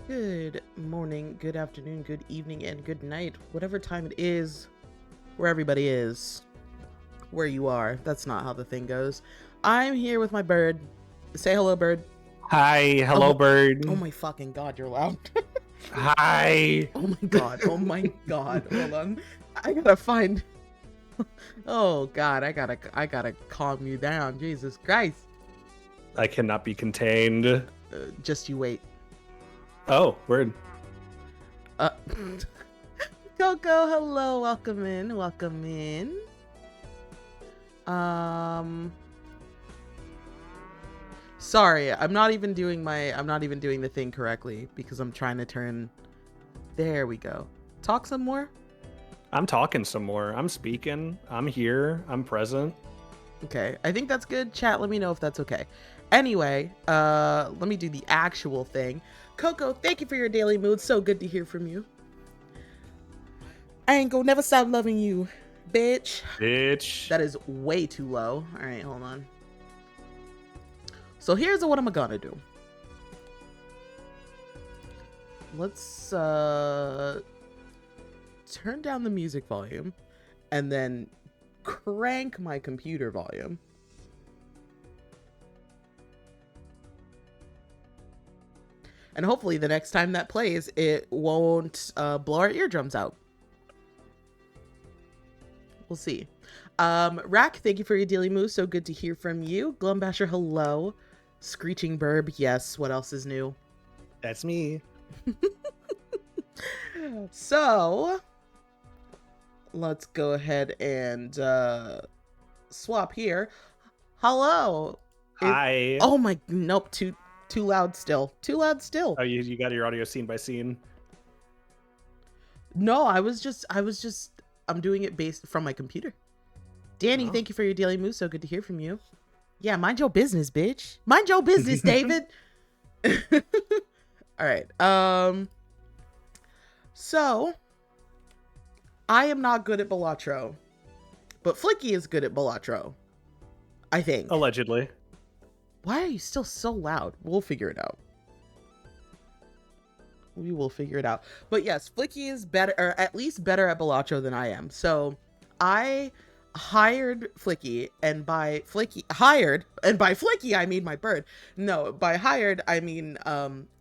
Good morning, good afternoon, good evening, and good night, whatever time it is, where everybody is, where you are. That's not how the thing goes. I'm here with my bird. Say hello, bird. Hi, hello, bird. Oh my fucking god, you're loud. Hi. Oh my god, oh my god. Hold on. I gotta find... Oh god, I gotta calm you down. Jesus Christ. I cannot be contained. Just you wait. Oh, word. Coco, hello, welcome in, welcome in. Sorry, I'm not even doing the thing correctly because I'm trying to turn. There we go. Talk some more. I'm talking some more. I'm speaking. I'm here. I'm present. Okay, I think that's good. Chat, let me know if that's okay. Anyway, let me do the actual thing. Coco, thank you for your daily mood. So good to hear from you. I ain't gonna never stop loving you, bitch. Bitch. That is way too low. All right, hold on. So here's what I'm gonna do. Let's turn down the music volume and then crank my computer volume. And hopefully the next time that plays, it won't blow our eardrums out. We'll see. Rack, thank you for your daily move. So good to hear from you. Glumbasher, hello. Screeching Burb, yes. What else is new? That's me. So, let's go ahead and swap here. Hello. Hi. Oh my, nope, too loud still. Too loud still. Oh, you got your audio scene by scene? No, I'm doing it based from my computer. Danny, thank you for your daily move. So good to hear from you. Yeah, mind your business, bitch. Mind your business, David. All right. So I am not good at Balatro, but Flicky is good at Balatro, I think. Allegedly. Why are you still so loud? We'll figure it out. We will figure it out. But yes, Flicky is better, or at least better at Balatro than I am. So I hired Flicky, and by Flicky I mean my bird. No, by hired I mean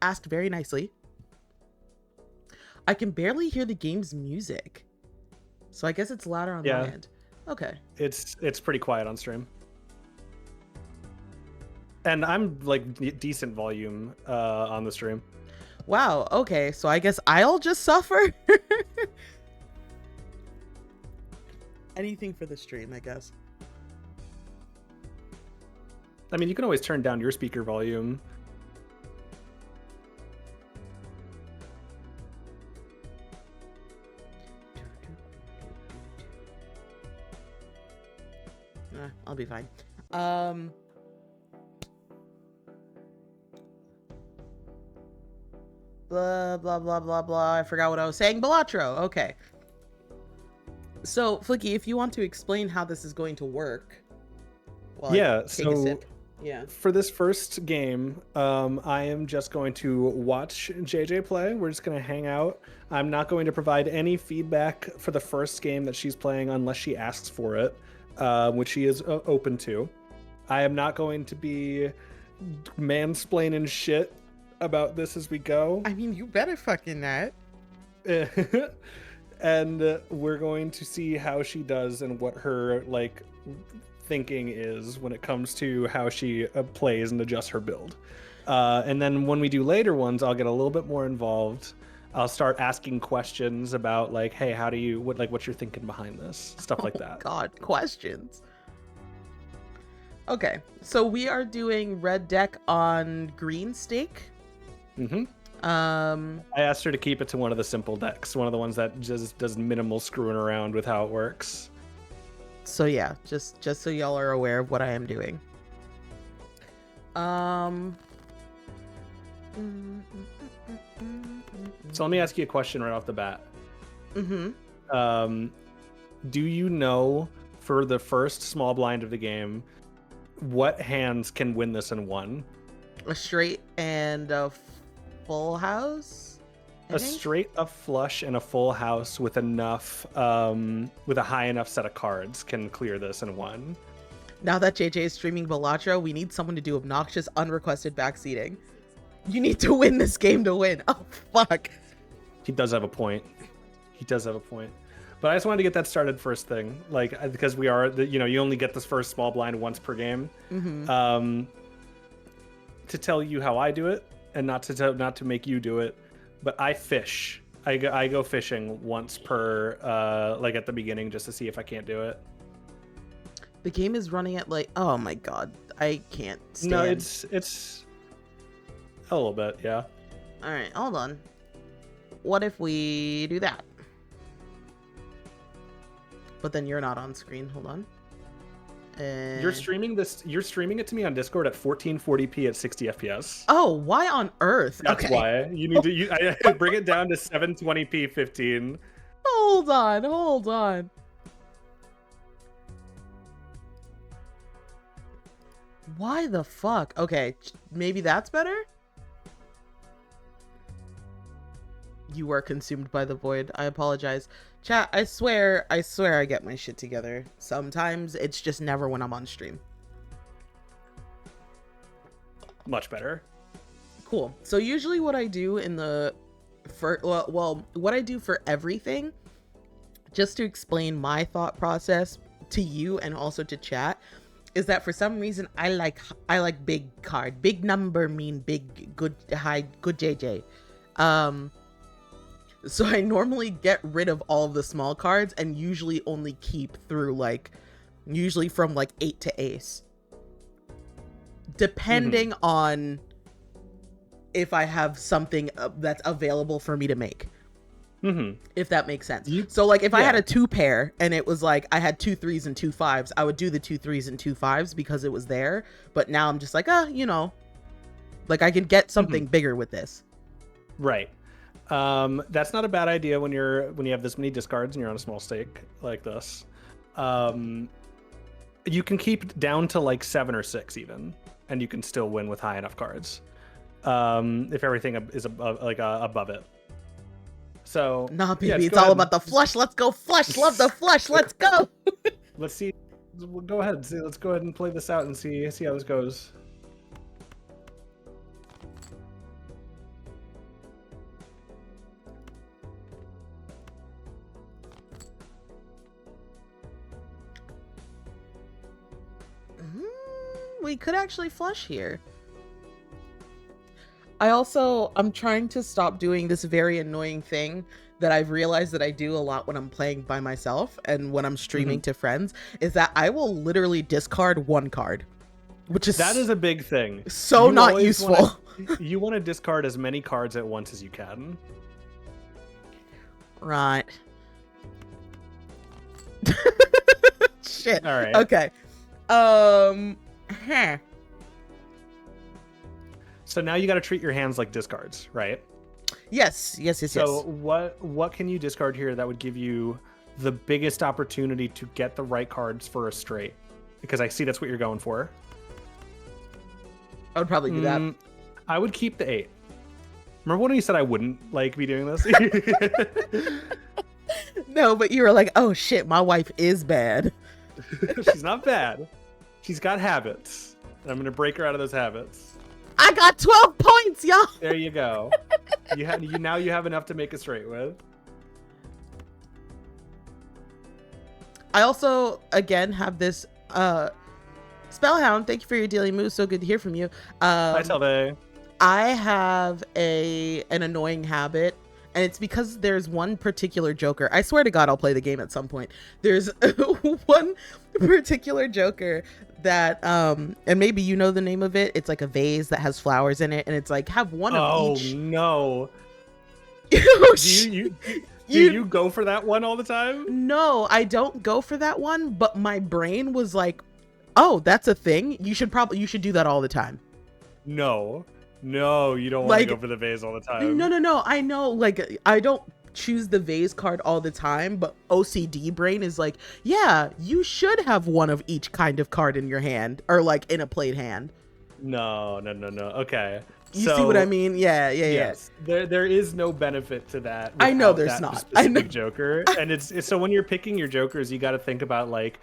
asked very nicely. I can barely hear the game's music, so I guess it's louder on my end. Okay. It's pretty quiet on stream. And I'm like decent volume on the stream. Wow, okay, so I guess I'll just suffer. Anything for the stream, I guess. I mean, you can always turn down your speaker volume. I'll be fine. Blah, blah, blah, blah, blah. I forgot what I was saying. Balatro. Okay. So, Flicky, if you want to explain how this is going to work. Yeah, so for this first game, I am just going to watch JJ play. We're just going to hang out. I'm not going to provide any feedback for the first game that she's playing unless she asks for it, which she is open to. I am not going to be mansplaining shit about this as we go. I mean, you better fucking not. And we're going to see how she does and what her like thinking is when it comes to how she plays and adjusts her build. And then when we do later ones, I'll get a little bit more involved. I'll start asking questions about like, hey, how do you what's your thinking behind this, stuff like that. God, questions. Okay, so we are doing red deck on green stake. Mm-hmm. I asked her to keep it to one of the simple decks, one of the ones that just does minimal screwing around with how it works. So yeah, just so y'all are aware of what I am doing. So let me ask you a question right off the bat. Mm-hmm. Do you know for the first small blind of the game, what hands can win this in one? A straight and a full house? A straight, a flush, and a full house with enough, with a high enough set of cards can clear this in one. Now that JJ is streaming Balatro, we need someone to do obnoxious, unrequested backseating. You need to win this game to win. Oh, fuck. He does have a point. He does have a point. But I just wanted to get that started first thing, like because we are, you only get this first small blind once per game. Mm-hmm. To tell you how I do it, and not to make you do it, but I fish. I go fishing once per like at the beginning just to see if I can't do it. The game is running at like, oh my god, I can't stand. No, it's a little bit, yeah. All right, hold on. What if we do that? But then you're not on screen. Hold on. And... You're streaming it to me on Discord at 1440p at 60 FPS. Oh, why on earth? That's okay. why. You need to I bring it down to 720p 15. Hold on. Why the fuck? Okay, maybe that's better? You were consumed by the void. I apologize. Chat, I swear I get my shit together. Sometimes it's just never when I'm on stream. Much better. Cool. So usually what I do what I do for everything, just to explain my thought process to you and also to chat, is that for some reason I like big card. Big number mean big, good, high, good JJ. So I normally get rid of all of the small cards and usually only keep through usually from 8 to ace. Depending on if I have something that's available for me to make. If that makes sense. So if I had a 2 pair and it was I had 2 3s and 2 5s, I would do the 2 3s and 2 5s because it was there. But now I'm just I can get something bigger with this. Right. That's not a bad idea when you have this many discards and you're on a small stake like this. You can keep down to 7 or 6 even, and you can still win with high enough cards. if everything is above it. So nah, baby, it's all about the flush. Let's go flush. Love the flush. Let's go. Let's see. Go ahead. Let's go ahead and play this out and see how this goes. We could actually flush here. I'm trying to stop doing this very annoying thing that I've realized that I do a lot when I'm playing by myself and when I'm streaming to friends, is that I will literally discard one card, that is a big thing. So not useful. You want to discard as many cards at once as you can. Right. Shit. All right. Okay. So now you got to treat your hands like discards, right? Yes. So what can you discard here that would give you the biggest opportunity to get the right cards for a straight? Because I see that's what you're going for. I would probably do that. I would keep the 8. Remember when you said I wouldn't be doing this? No, but you were like, oh shit, my wife is bad. She's not bad. She's got habits. And I'm going to break her out of those habits. I got 12 points, y'all. There you go. Now you have enough to make a straight with. I also, again, have this Spellhound. Thank you for your daily moves. So good to hear from you. Hi, Telve. I have an annoying habit, and it's because there's one particular Joker. I swear to God, I'll play the game at some point. There's one particular Joker that and maybe you know the name of it. It's like a vase that has flowers in it, and it's like have one of each. Oh no. Do you go for that one all the time? No, I don't go for that one, but my brain was like, oh, that's a thing. You should do that all the time. No, you don't want to go for the vase all the time. No. I know, like, I don't choose the vase card all the time, but OCD brain is like, yeah, you should have one of each kind of card in your hand, or like in a played hand. No. Okay. You see what I mean? Yeah. Yes. There is no benefit to that. I know there's not. Specific Joker, and it's so when you're picking your Jokers, you got to think about like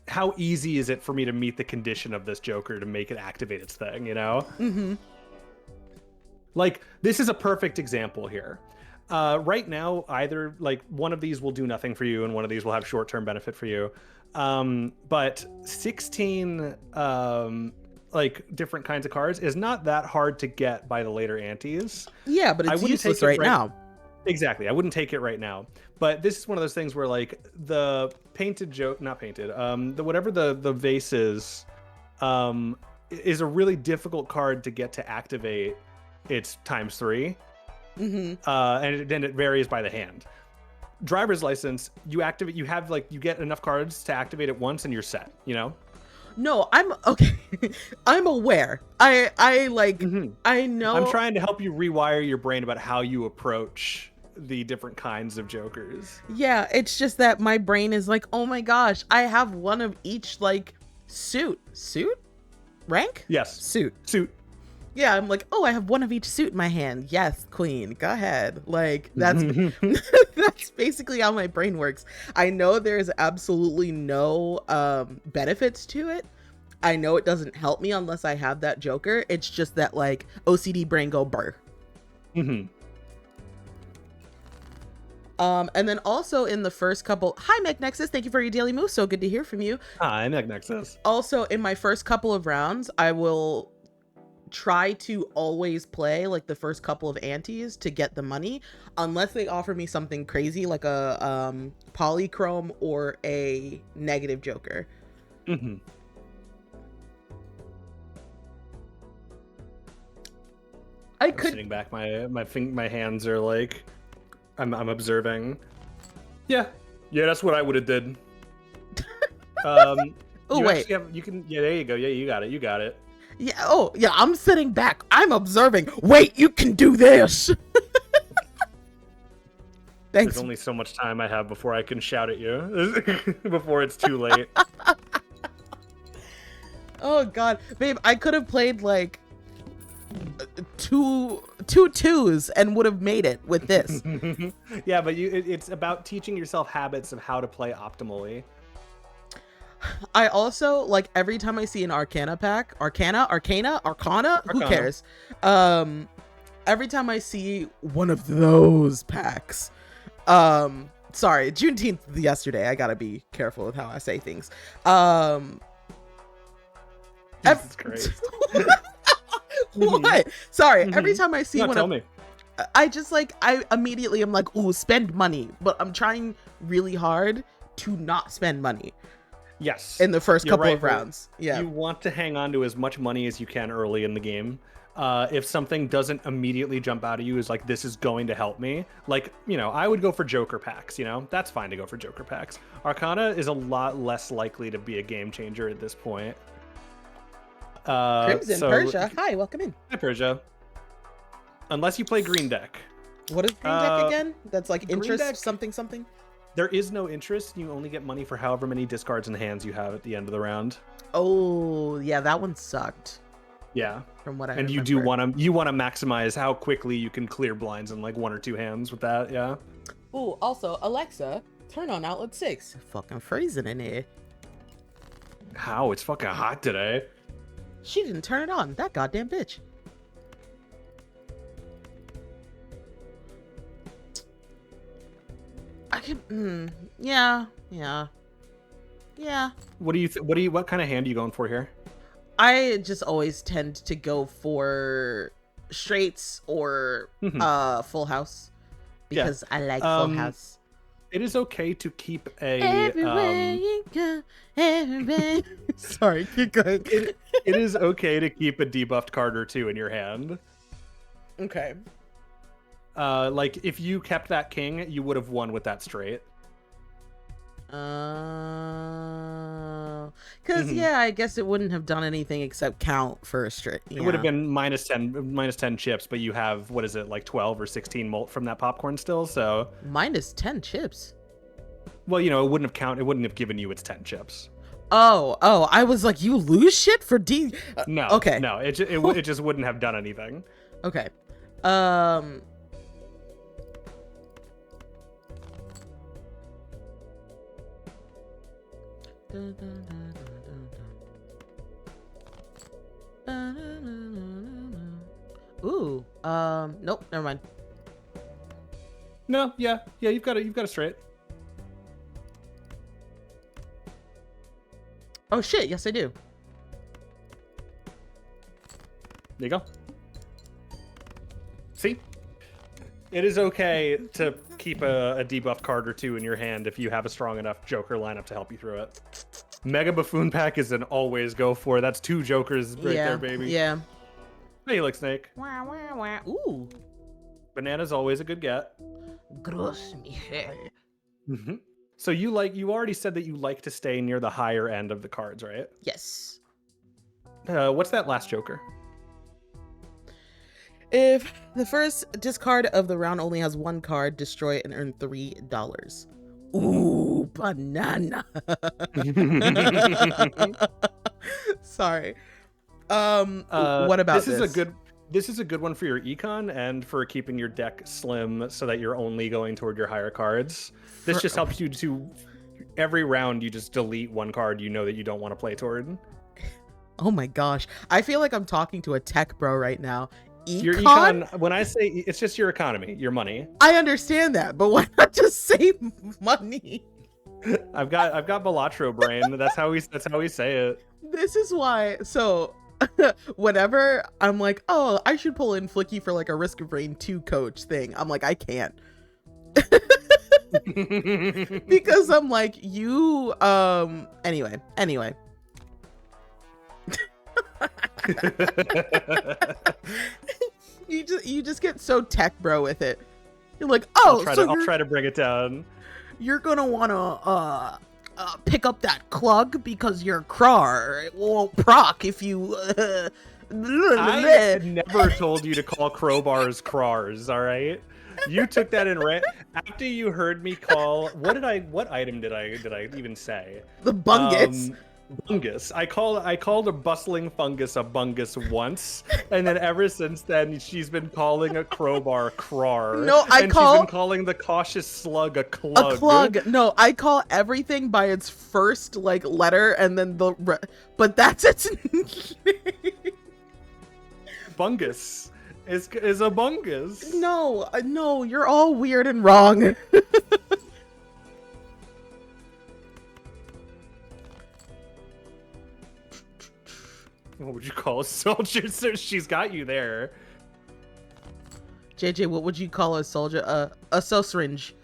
how easy is it for me to meet the condition of this Joker to make it activate its thing, you know? Mm-hmm. Like, this is a perfect example here. Right now, either like one of these will do nothing for you and one of these will have short-term benefit for you. But 16 like different kinds of cards is not that hard to get by the later antes. Yeah, but it's useless right now. Exactly. I wouldn't take it right now. But this is one of those things where like the whatever the vase is a really difficult card to get to activate. It's ×3. Mm-hmm. And then it varies by the hand. Driver's license, you get enough cards to activate it once and you're set, you know? No, I'm okay. I'm aware. I know. I'm trying to help you rewire your brain about how you approach the different kinds of Jokers. Yeah, it's just that my brain is like, oh my gosh, I have one of each like suit? Rank? Yes. Suit. Yeah, I'm like, oh, I have one of each suit in my hand. Yes, queen, go ahead. Like, that's that's basically how my brain works. I know there's absolutely no benefits to it. I know it doesn't help me unless I have that Joker. It's just that, like, OCD brain go burr. Mm-hmm. And then also in the first couple, hi MechNexus, thank you for your daily move. So good to hear from you. Hi MechNexus. Also, in my first couple of rounds, I will try to always play like the first couple of antes to get the money, unless they offer me something crazy like a polychrome or a negative Joker. Mm-hmm. I'm sitting back, my hands are like I'm observing. Yeah, that's what I would have did. Oh wait, there you go. Yeah, you got it. Yeah. Oh, yeah. I'm sitting back. I'm observing. Wait, you can do this. Thanks. There's only so much time I have before I can shout at you. Before it's too late. Oh God, babe, I could have played like two twos and would have made it with this. Yeah, but it's about teaching yourself habits of how to play optimally. I also, like, every time I see an Arcana pack, Arcana, who cares? Every time I see one of those packs, sorry, Juneteenth yesterday, I gotta be careful with how I say things. Jesus Christ. What? Sorry, every time I see one tell me. I just, like, I immediately am like, ooh, spend money, but I'm trying really hard to not spend money. Yes. In the first couple of rounds. Yeah. You want to hang on to as much money as you can early in the game. If something doesn't immediately jump out at you as like, this is going to help me, like, you know, I would go for Joker packs, you know, that's fine to go for Joker packs. Arcana is a lot less likely to be a game changer at this point. Crimson Persia. Hi, welcome in. Hi, Persia. Unless you play green deck. What is green deck again? That's like interest deck, something? There is no interest. You only get money for however many discards and hands you have at the end of the round. Oh, yeah, that one sucked. Yeah. From what I remember. And you want to maximize how quickly you can clear blinds in like 1 or 2 hands with that, yeah. Ooh, also, Alexa, turn on outlet 6. Fucking freezing in here. How? It's fucking hot today. She didn't turn it on. That goddamn bitch. I can. Yeah. What kind of hand are you going for here? I just always tend to go for straights or full house because I like full house. It is okay to keep a. Everywhere you go, everywhere. Sorry, keep going. It is okay to keep a debuffed card or 2 in your hand. Okay. Like if you kept that king, you would have won with that straight. Because yeah, I guess it wouldn't have done anything except count for a straight. It would have been minus 10 chips, but you have, what is it, like 12 or 16 molt from that popcorn still, so minus 10 chips. Well, you know, it wouldn't have given you its 10 chips. Oh, I was like, you lose shit for D. No, okay, no, it just wouldn't have done anything. Okay, Ooh, nope, never mind. No, yeah, you've got a straight. Oh shit, yes I do. There you go. See? It is okay to keep a debuff card or 2 in your hand if you have a strong enough Joker lineup to help you through it. Mega Buffoon pack is an always go for. That's 2 Jokers right there, baby. Yeah. Hey, you like Snake. Wah, wah, wah. Ooh. Banana's always a good get. Gross, Michel. So you already said that you like to stay near the higher end of the cards, right? Yes. What's that last Joker? If the first discard of the round only has 1 card, destroy it and earn $3. Ooh, banana. Sorry. What about this? This is a good one for your econ and for keeping your deck slim so that you're only going toward your higher cards. This just helps you to every round you just delete 1 card you know that you don't want to play toward. Oh my gosh. I feel like I'm talking to a tech bro right now. Your econ, when I say it's just your economy, your money. I understand that, but why not just say money? I've got Balatro brain. That's how we say it. This is why. So whenever I'm like, oh, I should pull in Flicky for like a Risk of Rain 2 coach thing, I'm like, I can't. Because I'm like, you anyway. you just get so tech bro with it. You're like, oh, I'll try to bring it down. You're gonna wanna pick up that clug because your crar it won't proc if you. I never told you to call crowbars crars. All right, you took that in right after you heard me call. What item did I even say? The bungus. Bungus. I called a bustling fungus a bungus once, and then ever since then she's been calling a crowbar crar. No, she's been calling the cautious slug a clug. A clug. No, I call everything by its first like letter, and then but that's its name. Bungus is a bungus. No, no, you're all weird and wrong. What would you call a soldier? So she's got you there. JJ, what would you call a soldier? A sausage.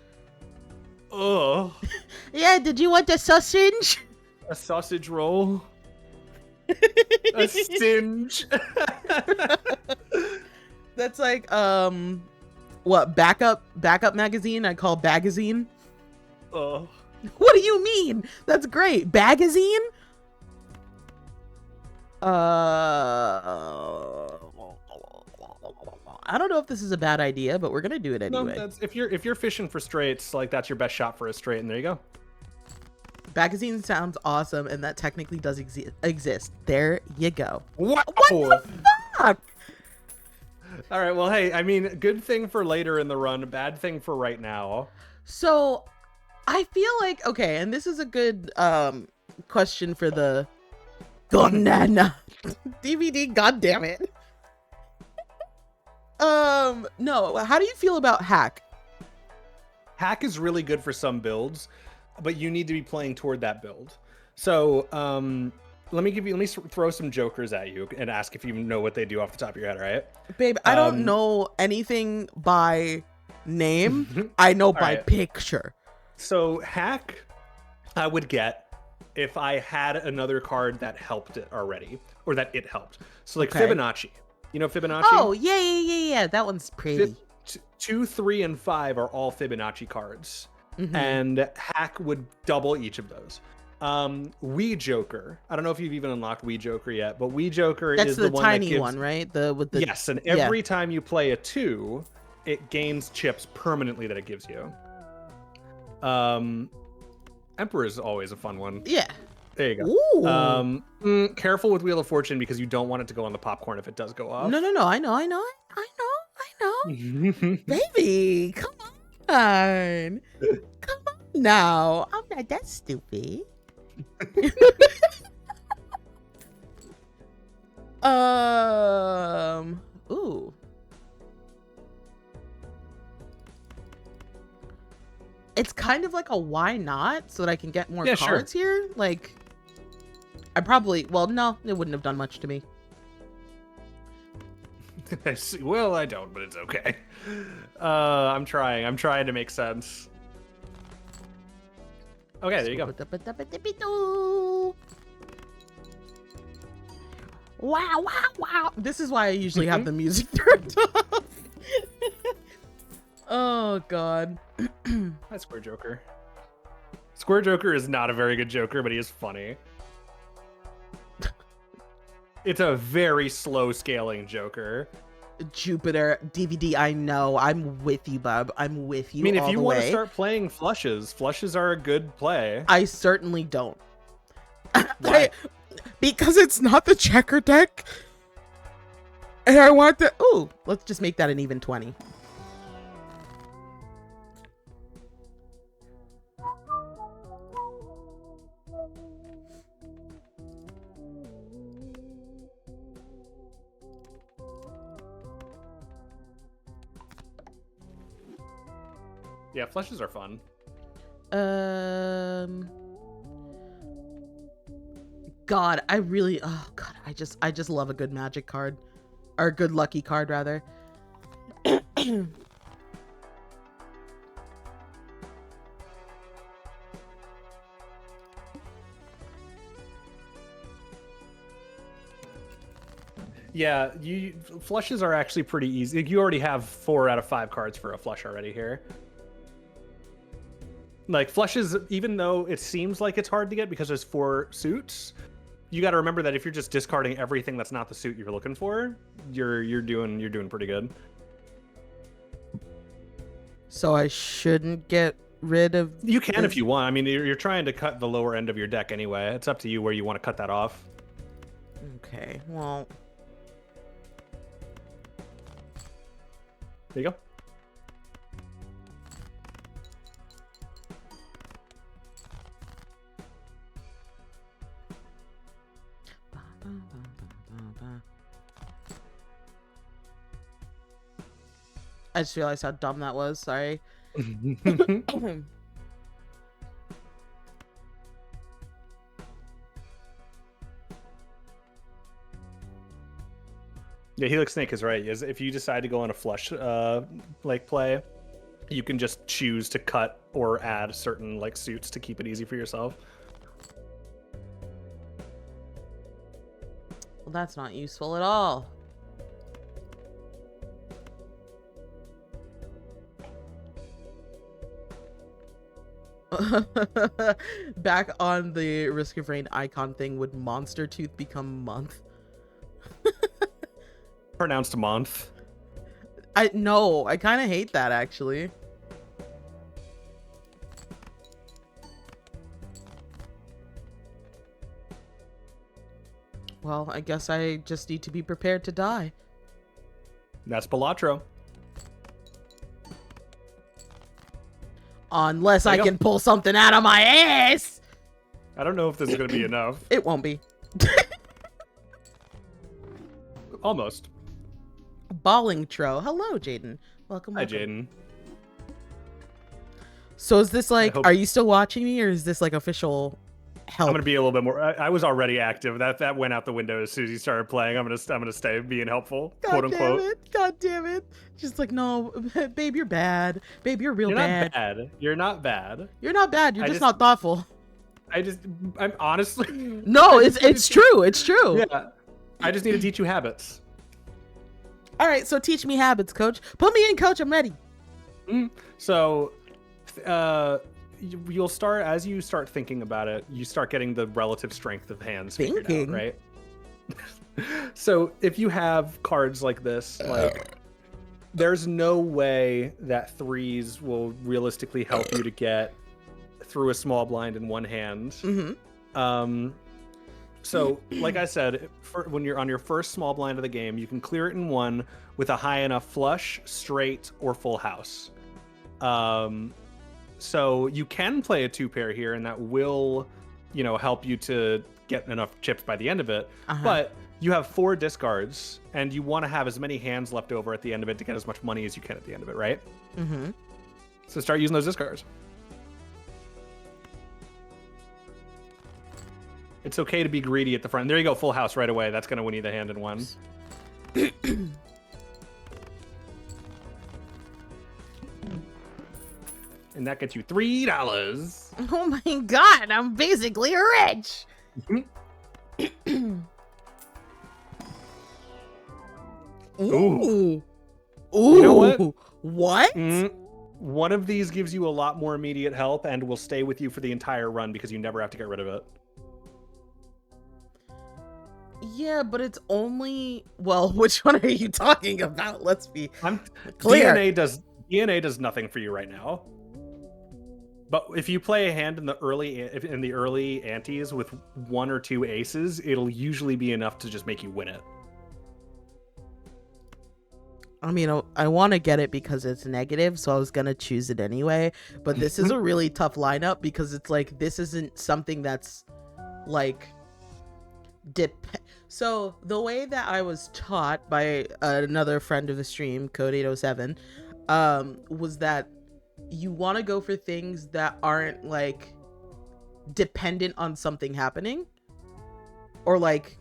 Ugh. Yeah, did you want a sausage? A sausage roll. A stinge. That's like what, backup magazine? I call bagazine. Ugh. What do you mean? That's great. Bagazine? I don't know if this is a bad idea, but we're gonna do it anyway. No, if you're fishing for straights, like that's your best shot for a straight, and there you go. Bagazine sounds awesome, and that technically does exist. There you go. What the fuck? All right. Well, hey, I mean, good thing for later in the run, bad thing for right now. So, I feel like okay, and this is a good question for the Gonana DVD. God damn it. No. How do you feel about hack? Hack is really good for some builds, but you need to be playing toward that build. So, let me throw some jokers at you and ask if you know what they do off the top of your head, all right? Babe, I don't know anything by name. I know by picture. So hack, I would get if I had another card that helped it already, or that it helped. So like Fibonacci. You know Fibonacci? Oh, yeah. That one's pretty. 2, 3, and 5 are all Fibonacci cards. And hack would double each of those. Wee Joker. I don't know if you've even unlocked Wee Joker yet, but Wee Joker is the one tiny that gives... one, right? With the Yes, and every time you play a 2, it gains chips permanently that it gives you. Emperor is always a fun one. Yeah. There you go. Ooh. Careful with Wheel of Fortune because you don't want it to go on the popcorn if it does go off. No. I know. Baby, come on. Come on now. I'm not that stupid. Ooh. It's kind of like a why not, so that I can get more cards here. Like, I probably, well, no, it wouldn't have done much to me. Well, I don't, but it's okay. I'm trying to make sense. Okay, there you go. Wow. This is why I usually have the music turned off. Oh, God. Hi, Square Joker. Square Joker is not a very good Joker, but he is funny. It's a very slow scaling Joker. Jupiter DVD, I know. I'm with you, bub. I'm with you. I mean, if you want to start playing flushes are a good play. I certainly don't. Why? Because it's not the checker deck. And I want the... Ooh, let's just make that an even 20. Yeah, flushes are fun. God, I really, oh God, I just love a good magic card, or a good lucky card rather. Yeah, flushes are actually pretty easy. You already have 4 out of 5 cards for a flush already here. Like flushes, even though it seems like it's hard to get because there's 4 suits, you got to remember that if you're just discarding everything that's not the suit you're looking for, you're doing pretty good. So I shouldn't get rid of? You can if you want. I mean, you're trying to cut the lower end of your deck anyway. It's up to you where you want to cut that off. Okay, well. There you go. I just realized how dumb that was. Sorry. Yeah, Helix Snake is right. If you decide to go on a flush like play, you can just choose to cut or add certain like suits to keep it easy for yourself. Well, that's not useful at all. Back on the Risk of Rain icon thing, would Monster Tooth become month? Pronounced month. I kind of hate that actually. Well, I guess I just need to be prepared to die. That's Balatro. Unless I can pull something out of my ass. I don't know if this is going to be enough. It won't be. Almost. Balatro. Hello, Jaden. Welcome. Hi, Jaden. So is this like, are you still watching me, or is this like official help? I'm gonna be a little bit more. I was already active. That went out the window as soon as you started playing. I'm gonna stay being helpful, quote unquote. God damn it! Just like, no, babe, you're bad. Babe, you're real bad. You're not bad. You're not bad. You're not bad. You're just not thoughtful. I'm honestly. No, it's true. It's true. Yeah. I just need to teach you habits. All right, so teach me habits, coach. Put me in, coach. I'm ready. So, you'll start, as you start thinking about it, you start getting the relative strength of hands figured out, right? So if you have cards like this, like, there's no way that threes will realistically help you to get through a small blind in one hand. So, like I said, when you're on your first small blind of the game, you can clear it in one with a high enough flush, straight, or full house. So you can play a two pair here, and that will, help you to get enough chips by the end of it. But you have 4 discards, and you want to have as many hands left over at the end of it to get as much money as you can at the end of it, right? So start using those discards. It's okay to be greedy at the front. There you go, full house right away. That's going to win you the hand in one. And that gets you $3. Oh my god, I'm basically rich. Ooh. Ooh. You know what? What? One of these gives you a lot more immediate help and will stay with you for the entire run because you never have to get rid of it. Yeah, but it's only... Well, which one are you talking about? Let's be clear. DNA does nothing for you right now. But if you play a hand in the early antes with 1 or 2 aces, it'll usually be enough to just make you win it. I mean, I want to get it because it's negative, so I was going to choose it anyway. But this is a really tough lineup because it's like, this isn't something that's like... So the way that I was taught by another friend of the stream, Code807, was that you want to go for things that aren't like dependent on something happening, or like,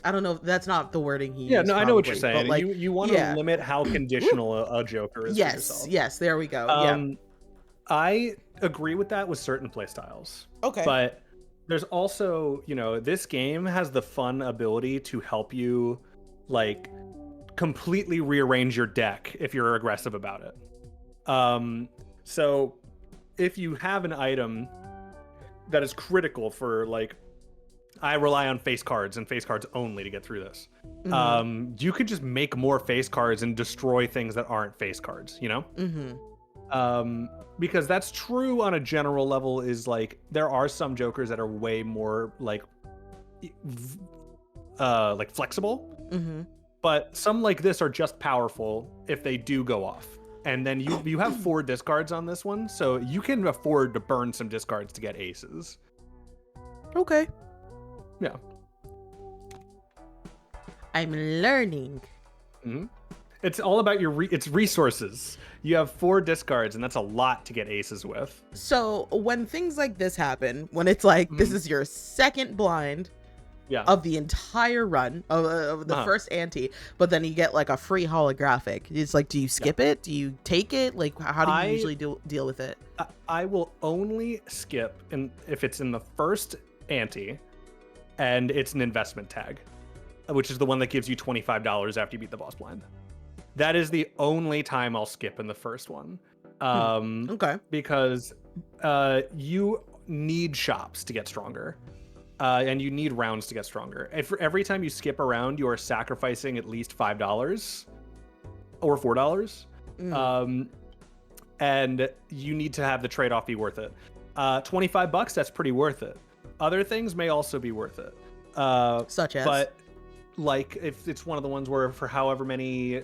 I don't know, that's not the wording he used, I know what you're saying. Like, you want to limit how conditional a joker is for yourself. Yes, there we go. I agree with that with certain playstyles. Okay. But there's also, this game has the fun ability to help you like completely rearrange your deck if you're aggressive about it. So if you have an item that is critical for like, I rely on face cards and face cards only to get through this. You could just make more face cards and destroy things that aren't face cards, Because that's true on a general level. Is like there are some jokers that are way more like flexible, but some like this are just powerful if they do go off. And then you have 4 discards on this one, so you can afford to burn some discards to get aces. Okay. Yeah. I'm learning. It's all about it's resources. You have 4 discards, and that's a lot to get aces with. So when things like this happen, when it's like this is your second blind of the entire run of the first ante, but then you get like a free holographic, it's like, do you skip it? Do you take it? Like, how do you usually deal with it? I will only skip if it's in the first ante and it's an investment tag, which is the one that gives you $25 after you beat the boss blind. That is the only time I'll skip in the first one. Okay. Because you need shops to get stronger. And you need rounds to get stronger. Every time you skip a round, you are sacrificing at least $5 or $4. And you need to have the trade-off be worth it. $25, that's pretty worth it. Other things may also be worth it. Such as? But like if it's one of the ones where for however many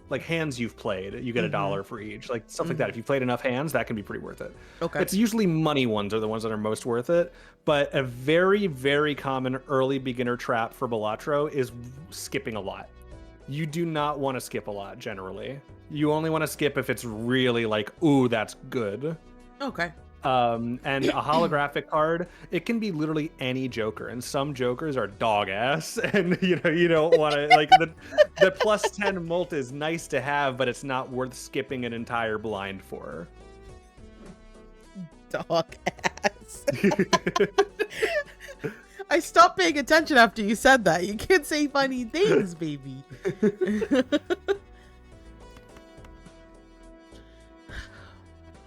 like hands you've played, you get $1 for each, like stuff like that. If you played enough hands, that can be pretty worth it. Okay. It's usually money ones are the ones that are most worth it, but a very, very common early beginner trap for Balatro is skipping a lot. You do not want to skip a lot generally. You only want to skip if it's really like, ooh, that's good. Okay. And a holographic card, it can be literally any joker, and some jokers are dog ass, and you don't want to like the plus 10 mult is nice to have, but it's not worth skipping an entire blind for. Dog ass. I stopped paying attention after you said that. You can't say funny things, baby.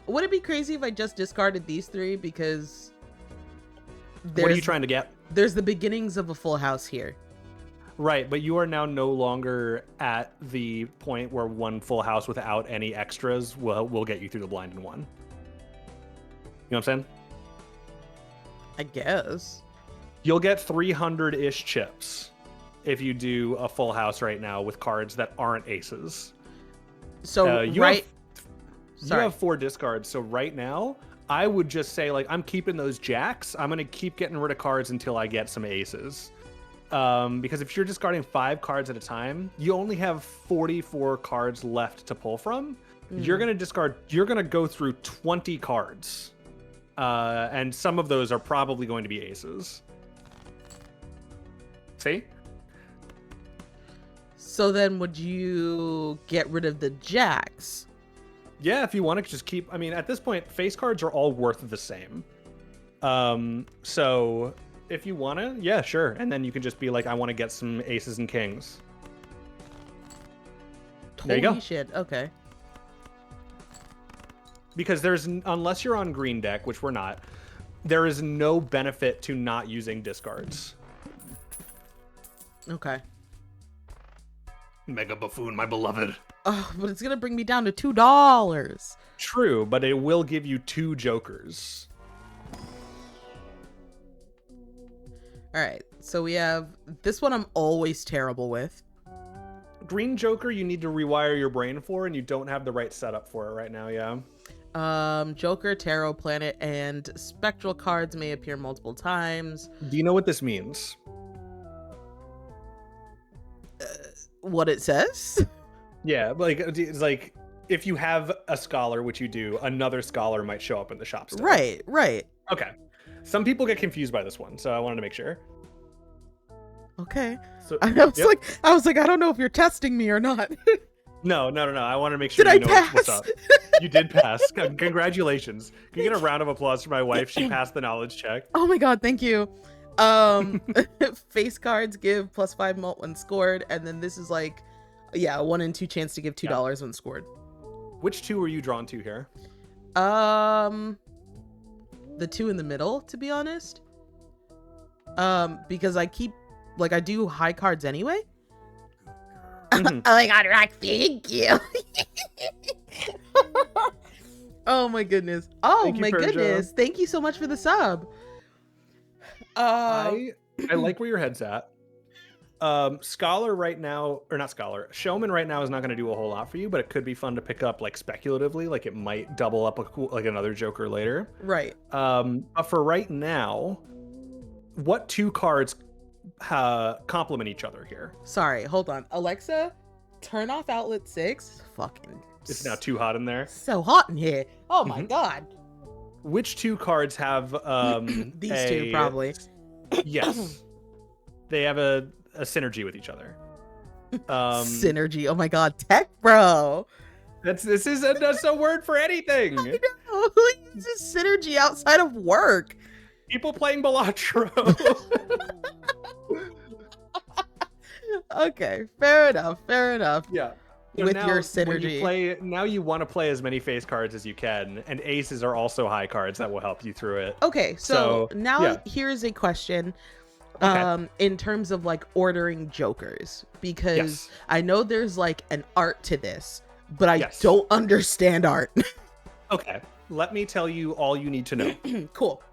Would it be crazy if I just discarded these 3 because what are you trying to get? There's the beginnings of a full house here. Right, but you are now no longer at the point where one full house without any extras will get you through the blind in one. You know what I'm saying? I guess. You'll get 300-ish chips if you do a full house right now with cards that aren't aces. So you have 4 discards, so right now I would just say like I'm keeping those jacks. I'm gonna keep getting rid of cards until I get some aces. Because if you're discarding 5 cards at a time, you only have 44 cards left to pull from. You're gonna go through 20 cards, and some of those are probably going to be aces. See? So then, would you get rid of the jacks? Yeah, if you want to just keep... I mean, at this point, face cards are all worth the same. So if you want to, yeah, sure. And then you can just be like, I want to get some aces and kings. There you go. Holy shit, okay. Because unless you're on green deck, which we're not, there is no benefit to not using discards. Okay. Mega Buffoon, my beloved. Oh, but it's gonna bring me down to $2. True, but it will give you 2 jokers. All right, so we have this one I'm always terrible with. Green joker, you need to rewire your brain for, and you don't have the right setup for it right now, yeah? Joker, Tarot, Planet, and Spectral cards may appear multiple times. Do you know what this means? What it says? Yeah, like it's like if you have a scholar, which you do, another scholar might show up in the shop still. Right. Okay. Some people get confused by this one, so I wanted to make sure. Okay. So, I was like, I don't know if you're testing me or not. No. I wanted to make sure what's up. You did pass. Congratulations. Can you get a round of applause for my wife? She passed the knowledge check. Oh my god, thank you. Face cards give +5 mult when scored, and then this is like, yeah, 1 in 2 chance to give $2 when scored. Which 2 are you drawn to here? The 2 in the middle, to be honest. Because I do high cards anyway. Oh my god, Rock, thank you. Oh my goodness. Oh Thank you, my Persia. goodness. Thank you so much for the sub. I like where your head's at. Scholar right now, or not Scholar, Showman right now is not going to do a whole lot for you, but it could be fun to pick up like speculatively, like it might double up a cool, like another Joker later. Right. But for right now, what 2 cards complement each other here? Sorry, hold on. Alexa, turn off outlet 6. Fucking. It's now too hot in there. So hot in here. Oh my god. Which 2 cards have these 2 probably? Yes. They have a synergy with each other. Synergy. Oh my god, tech bro. This is a word for anything. I know. Who uses synergy outside of work? People playing Balatro. Okay, fair enough. Yeah. With now, your synergy. Now you want to play as many face cards as you can, and aces are also high cards that will help you through it. Okay, so now here's a question. Okay. In terms of like ordering Jokers, because I know there's like an art to this, but I don't understand art. Okay, let me tell you all you need to know. Cool.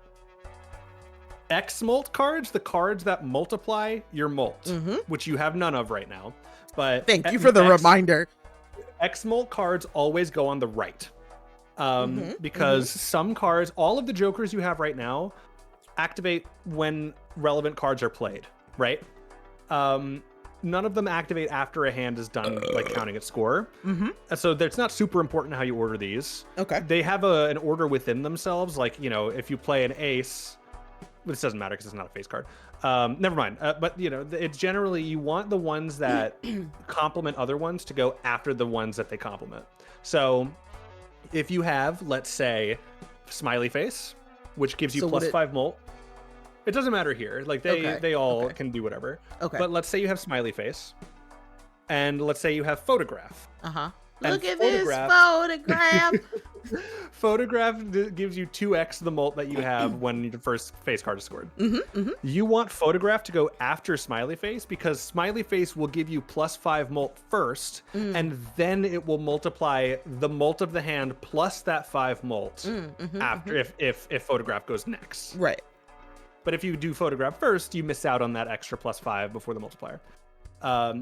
X-Molt cards, the cards that multiply your molt, which you have none of right now. But thank you for the reminder. X-Molt cards always go on the right. Because some cards, all of the Jokers you have right now, activate when relevant cards are played, right? None of them activate after a hand is done, like counting its score. So it's not super important how you order these. Okay. They have an order within themselves. Like, you know, if you play an ace, this doesn't matter because it's not a face card. Never mind. But, you know, it's generally you want the ones that complement other ones to go after the ones that they complement. So if you have, let's say, Smiley Face, which gives you +5 molt. It doesn't matter here. Like they all can do whatever. Okay. But let's say you have Smiley Face, and let's say you have Photograph. Look at this photograph. Photograph gives you 2x the molt that you have when your first face card is scored. You want Photograph to go after Smiley Face because Smiley Face will give you +5 molt first, and then it will multiply the molt of the hand plus that 5 molt after if Photograph goes next. Right. But if you do Photograph first, you miss out on that extra +5 before the multiplier.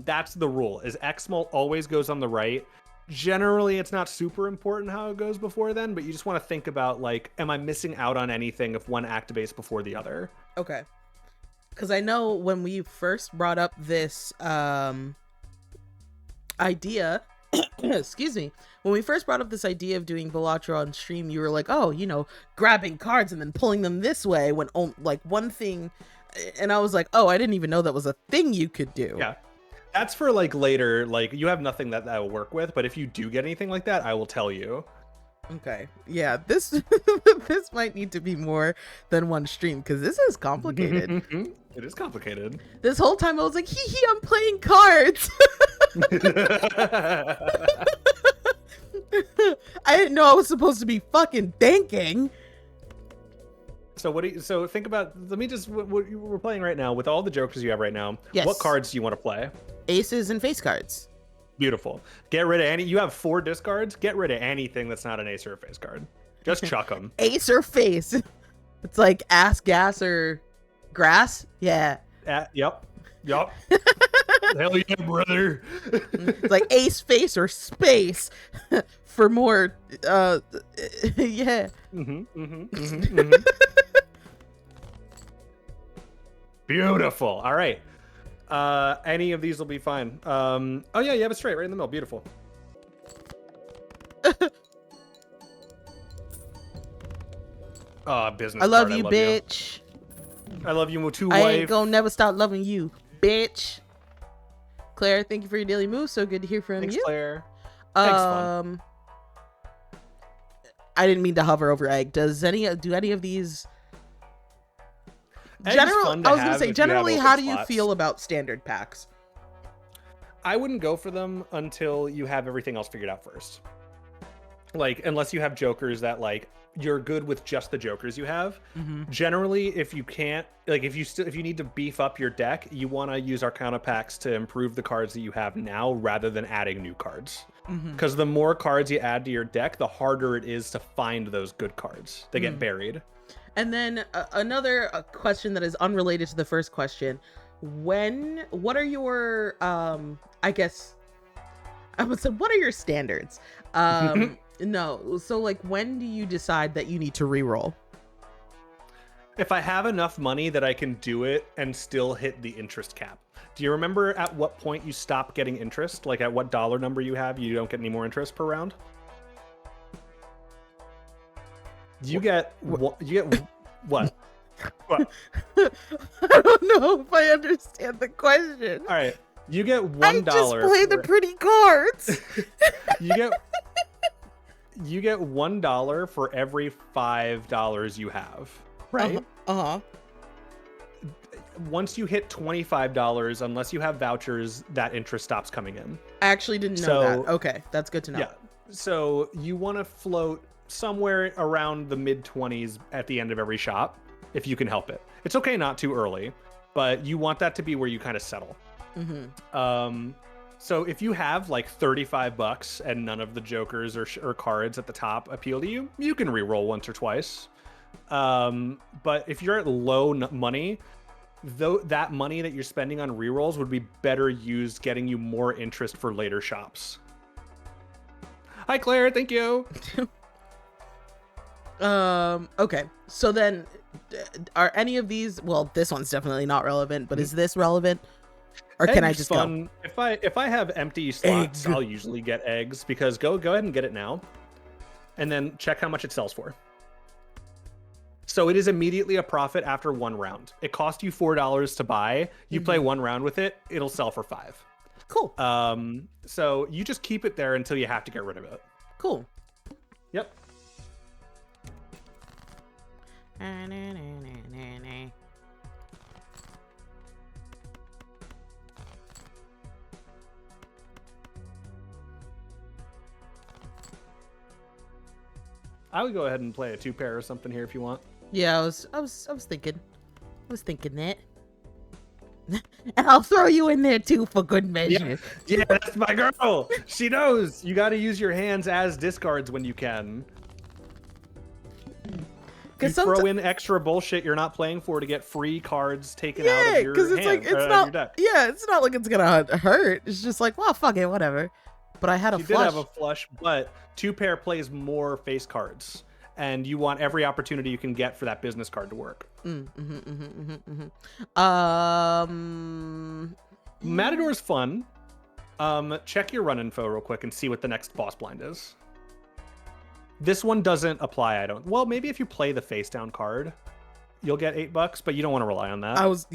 That's the rule, is X-Molt always goes on the right. Generally, it's not super important how it goes before then, but you just want to think about, like, am I missing out on anything if one activates before the other? Okay. Because I know when we first brought up this idea, excuse me, when we first brought up this idea of doing Balatro on stream, you were like, oh, you know, grabbing cards and then pulling them this way when, like, one thing, and I was like, oh, I didn't even know that was a thing you could do. Yeah. That's for like later, like you have nothing that will work with, but if you do get anything like that, I will tell you. Okay. Yeah, this this might need to be more than one stream because this is complicated. It is complicated. This whole time I was like, hee hee, I'm playing cards. I didn't know I was supposed to be fucking thinking. So so think about, let me just, what we're playing right now with all the Jokers you have right now. Yes. What cards do you want to play? Aces and face cards. Beautiful. Get rid of you have 4 discards. Get rid of anything that's not an ace or a face card. Just chuck them. Ace or face. It's like ass, gas, or grass. Yeah. Yep. Hell yeah, brother. It's like ace, face, or space for more. Yeah. Beautiful. All right. Any of these will be fine. Oh yeah, you have it straight right in the middle. Beautiful. Business. I love you, bitch. I love you too, I wife. ain't gonna never stop loving you, bitch. Claire, thank you for your daily move. So good to hear from Thanks, you. Claire. Thanks, fun. I didn't mean to hover over egg. Do any of these? I was gonna say, generally, how do you feel about standard packs? I wouldn't go for them until you have everything else figured out first. Like, unless you have Jokers that like you're good with just the jokers you have. Mm-hmm. Generally, if you can't, like if you need to beef up your deck, you want to use Arcana packs to improve the cards that you have now rather than adding new cards. Because the more cards you add to your deck, the harder it is to find those good cards. They get buried. And then another question that is unrelated to the first question. What are your, I guess, I would say, what are your standards? No, so like when do you decide that you need to reroll? If I have enough money that I can do it and still hit the interest cap. Do you remember at what point you stop getting interest? Like at what dollar number you have, you don't get any more interest per round? You get what? What? I don't know if I understand the question. All right, you get $1. I just play the pretty cards. you get $1 for every $5 you have, right? Once you hit $25, unless you have vouchers, that interest stops coming in. I actually didn't know that. Okay, that's good to know. Yeah, so you want to float somewhere around the mid-20s at the end of every shop, if you can help it. It's okay not too early, but you want that to be where you kind of settle. So if you have like $35 and none of the jokers or cards at the top appeal to you, you can reroll once or twice. But if you're at low money, though, that money that you're spending on rerolls would be better used getting you more interest for later shops. Hi, Claire. Thank you. Okay. So then, are any of these? Well, this one's definitely not relevant. But is this relevant? Or can I just go? If I have empty slots, I'll usually get eggs because go ahead and get it now, and then check how much it sells for. So it is immediately a profit after one round. It cost you $4 to buy. You play one round with it, it'll sell for $5. Cool. So you just keep it there until you have to get rid of it. Cool. Yep. I would go ahead and play a 2-pair or something here if you want. Yeah, I was thinking that. And I'll throw you in there too for good measure. Yeah, that's my girl. She knows. You got to use your hands as discards when you can. You throw in extra bullshit you're not playing for to get free cards taken out of your hand, it's like your deck. Yeah, it's not like it's gonna hurt. It's just like, well, fuck it, whatever. But I had a flush. You did have a flush, but 2-pair plays more face cards, and you want every opportunity you can get for that business card to work. Matador's fun. Check your run info real quick and see what the next boss blind is. This one doesn't apply, I don't. Well, maybe if you play the face down card, you'll get $8, but you don't want to rely on that. Let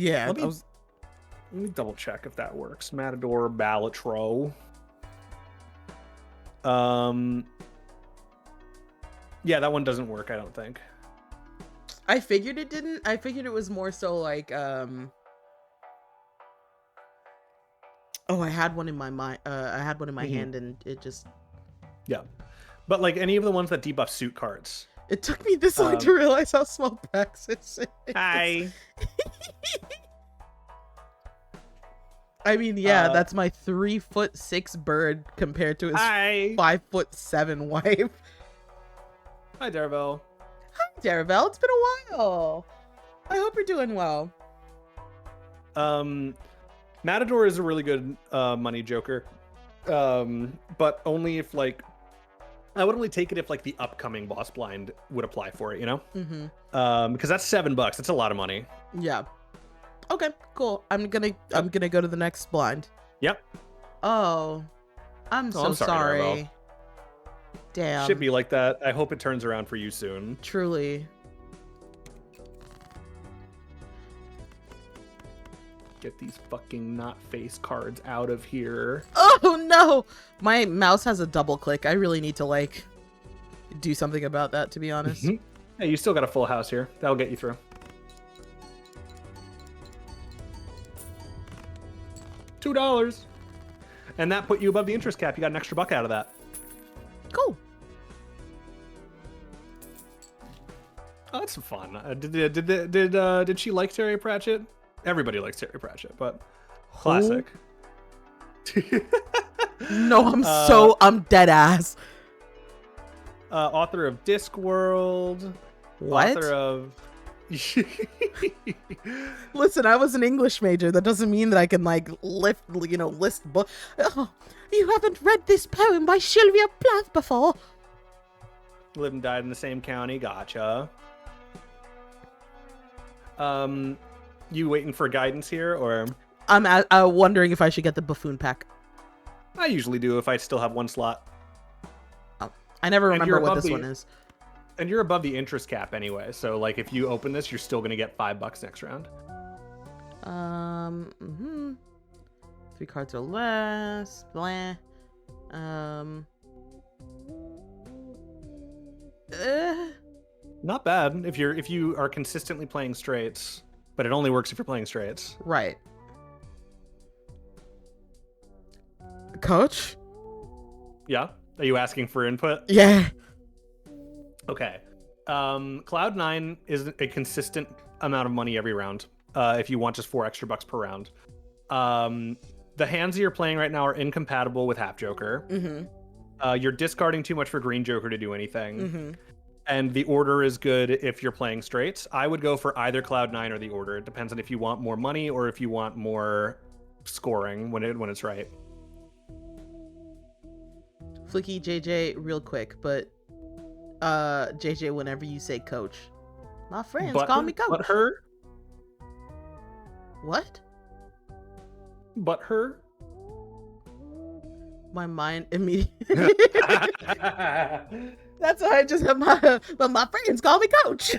me double check if that works. Matador, Balatro. Yeah, that one doesn't work, I don't think. I figured it didn't. I figured it was more so like oh, I had one in my mind. I had one in my hand and it just but like any of the ones that debuff suit cards. It took me this long to realize how small Praxis is. Hi. I mean, yeah, that's my 3'6" bird compared to his 5'7" wife. Hi, Daravel. Hi, Daravel. It's been a while. I hope you're doing well. Matador is a really good money joker, but only if like I would only take it if like the upcoming boss blind would apply for it, you know? Because that's $7. That's a lot of money. Yeah. Okay, cool. I'm gonna go to the next blind. Yep. Oh, I'm sorry. Damn. Should be like that. I hope it turns around for you soon. Truly. Get these fucking not face cards out of here. Oh no! My mouse has a double click. I really need to like do something about that, to be honest. Hey, you still got a full house here. That'll get you through. $2. And that put you above the interest cap. You got an extra $1 out of that. Cool. it's fun. Did she like Terry Pratchett? Everybody likes Terry Pratchett, but classic. No, I'm dead ass. Author of Discworld. What? Author of. Listen, I was an English major. That doesn't mean that I can like list book. Oh, you haven't read this poem by Sylvia Plath before? Lived and died in the same county. Gotcha. You waiting for guidance here, or? I'm wondering if I should get the buffoon pack. I usually do if I still have one slot. Oh, I never remember what this one is. And you're above the interest cap anyway, so like if you open this, you're still gonna get $5 next round. 3 cards or less. Blah. Not bad if you are consistently playing straights, but it only works if you're playing straights. Right. Coach? Yeah? Are you asking for input? Yeah. Okay. Cloud9 is a consistent amount of money every round. If you want just $4 extra per round. The hands that you're playing right now are incompatible with Half Joker. Mm-hmm. You're discarding too much for Green Joker to do anything. Mm-hmm. And the order is good if you're playing straights. I would go for either Cloud9 or the order. It depends on if you want more money or if you want more scoring when it's right. Flicky JJ, real quick, but JJ, whenever you say coach, my friends call me coach. But her? What? But her? My mind immediately. That's why I just have my friends call me coach.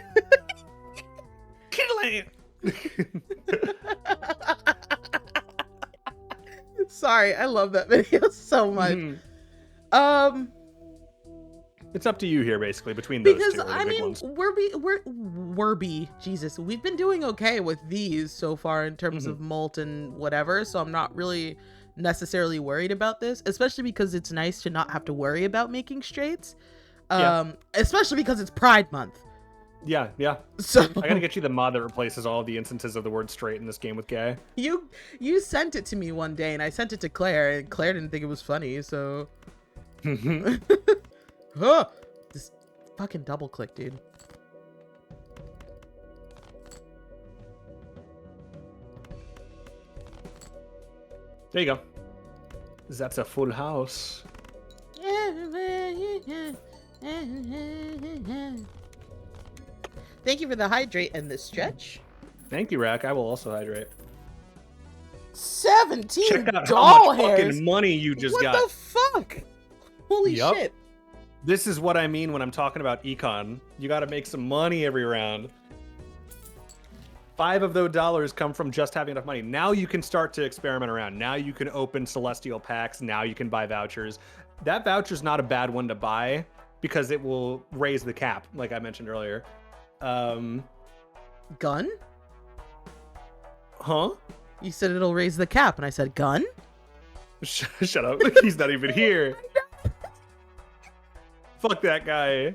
Kill it. Sorry, I love that video so much. Mm-hmm. It's up to you here, basically, between those two. Because I mean, Werby, Jesus, we've been doing okay with these so far in terms of mult and whatever, so I'm not really necessarily worried about this, especially because it's nice to not have to worry about making straights. Especially because it's Pride Month. Yeah. So I gotta get you the mod that replaces all of the instances of the word straight in this game with gay. You sent it to me one day, and I sent it to Claire, and Claire didn't think it was funny, so. Huh, just fucking double click, dude. There you go. That's a full house. Thank you for the hydrate and the stretch. Thank you, Rack. I will also hydrate. 17 Check out doll how much hairs. fucking money you just got. What the fuck? Holy shit. This is what I mean when I'm talking about econ. You got to make some money every round. 5 of those dollars come from just having enough money. Now you can start to experiment around. Now you can open Celestial packs. Now you can buy vouchers. That voucher's not a bad one to buy because it will raise the cap, like I mentioned earlier. Gun? Huh? You said it'll raise the cap, and I said gun? Shut up. He's not even here. Fuck that guy.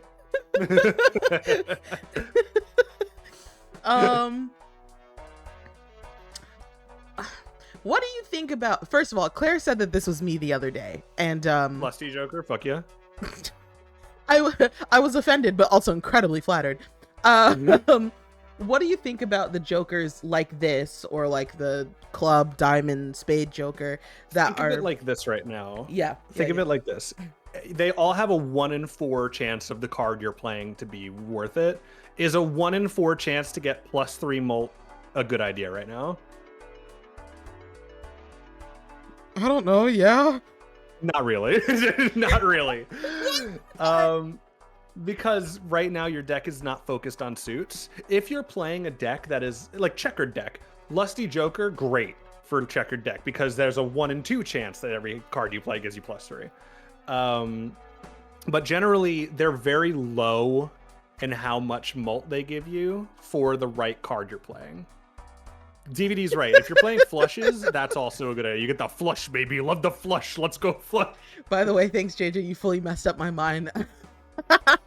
What do you think about, first of all, Claire said that this was me the other day, and Lusty Joker, fuck yeah. I was offended, but also incredibly flattered. What do you think about the Jokers like this, or like the club, diamond, spade Joker that Think of it like this right now. Yeah. Think of it like this. They all have a 1 in 4 chance of the card you're playing to be worth it. Is a 1 in 4 chance to get +3 molt a good idea right now? I don't know, yeah. Not really. Not really. Because right now your deck is not focused on suits. If you're playing a deck that is like checkered deck, Lusty Joker, great for checkered deck because there's a 1 in 2 chance that every card you play gives you +3. But generally they're very low in how much mult they give you for the right card you're playing. DVD's right. If you're playing flushes, that's also a good idea. You get the flush, baby. Love the flush. Let's go flush. By the way, thanks, JJ. You fully messed up my mind.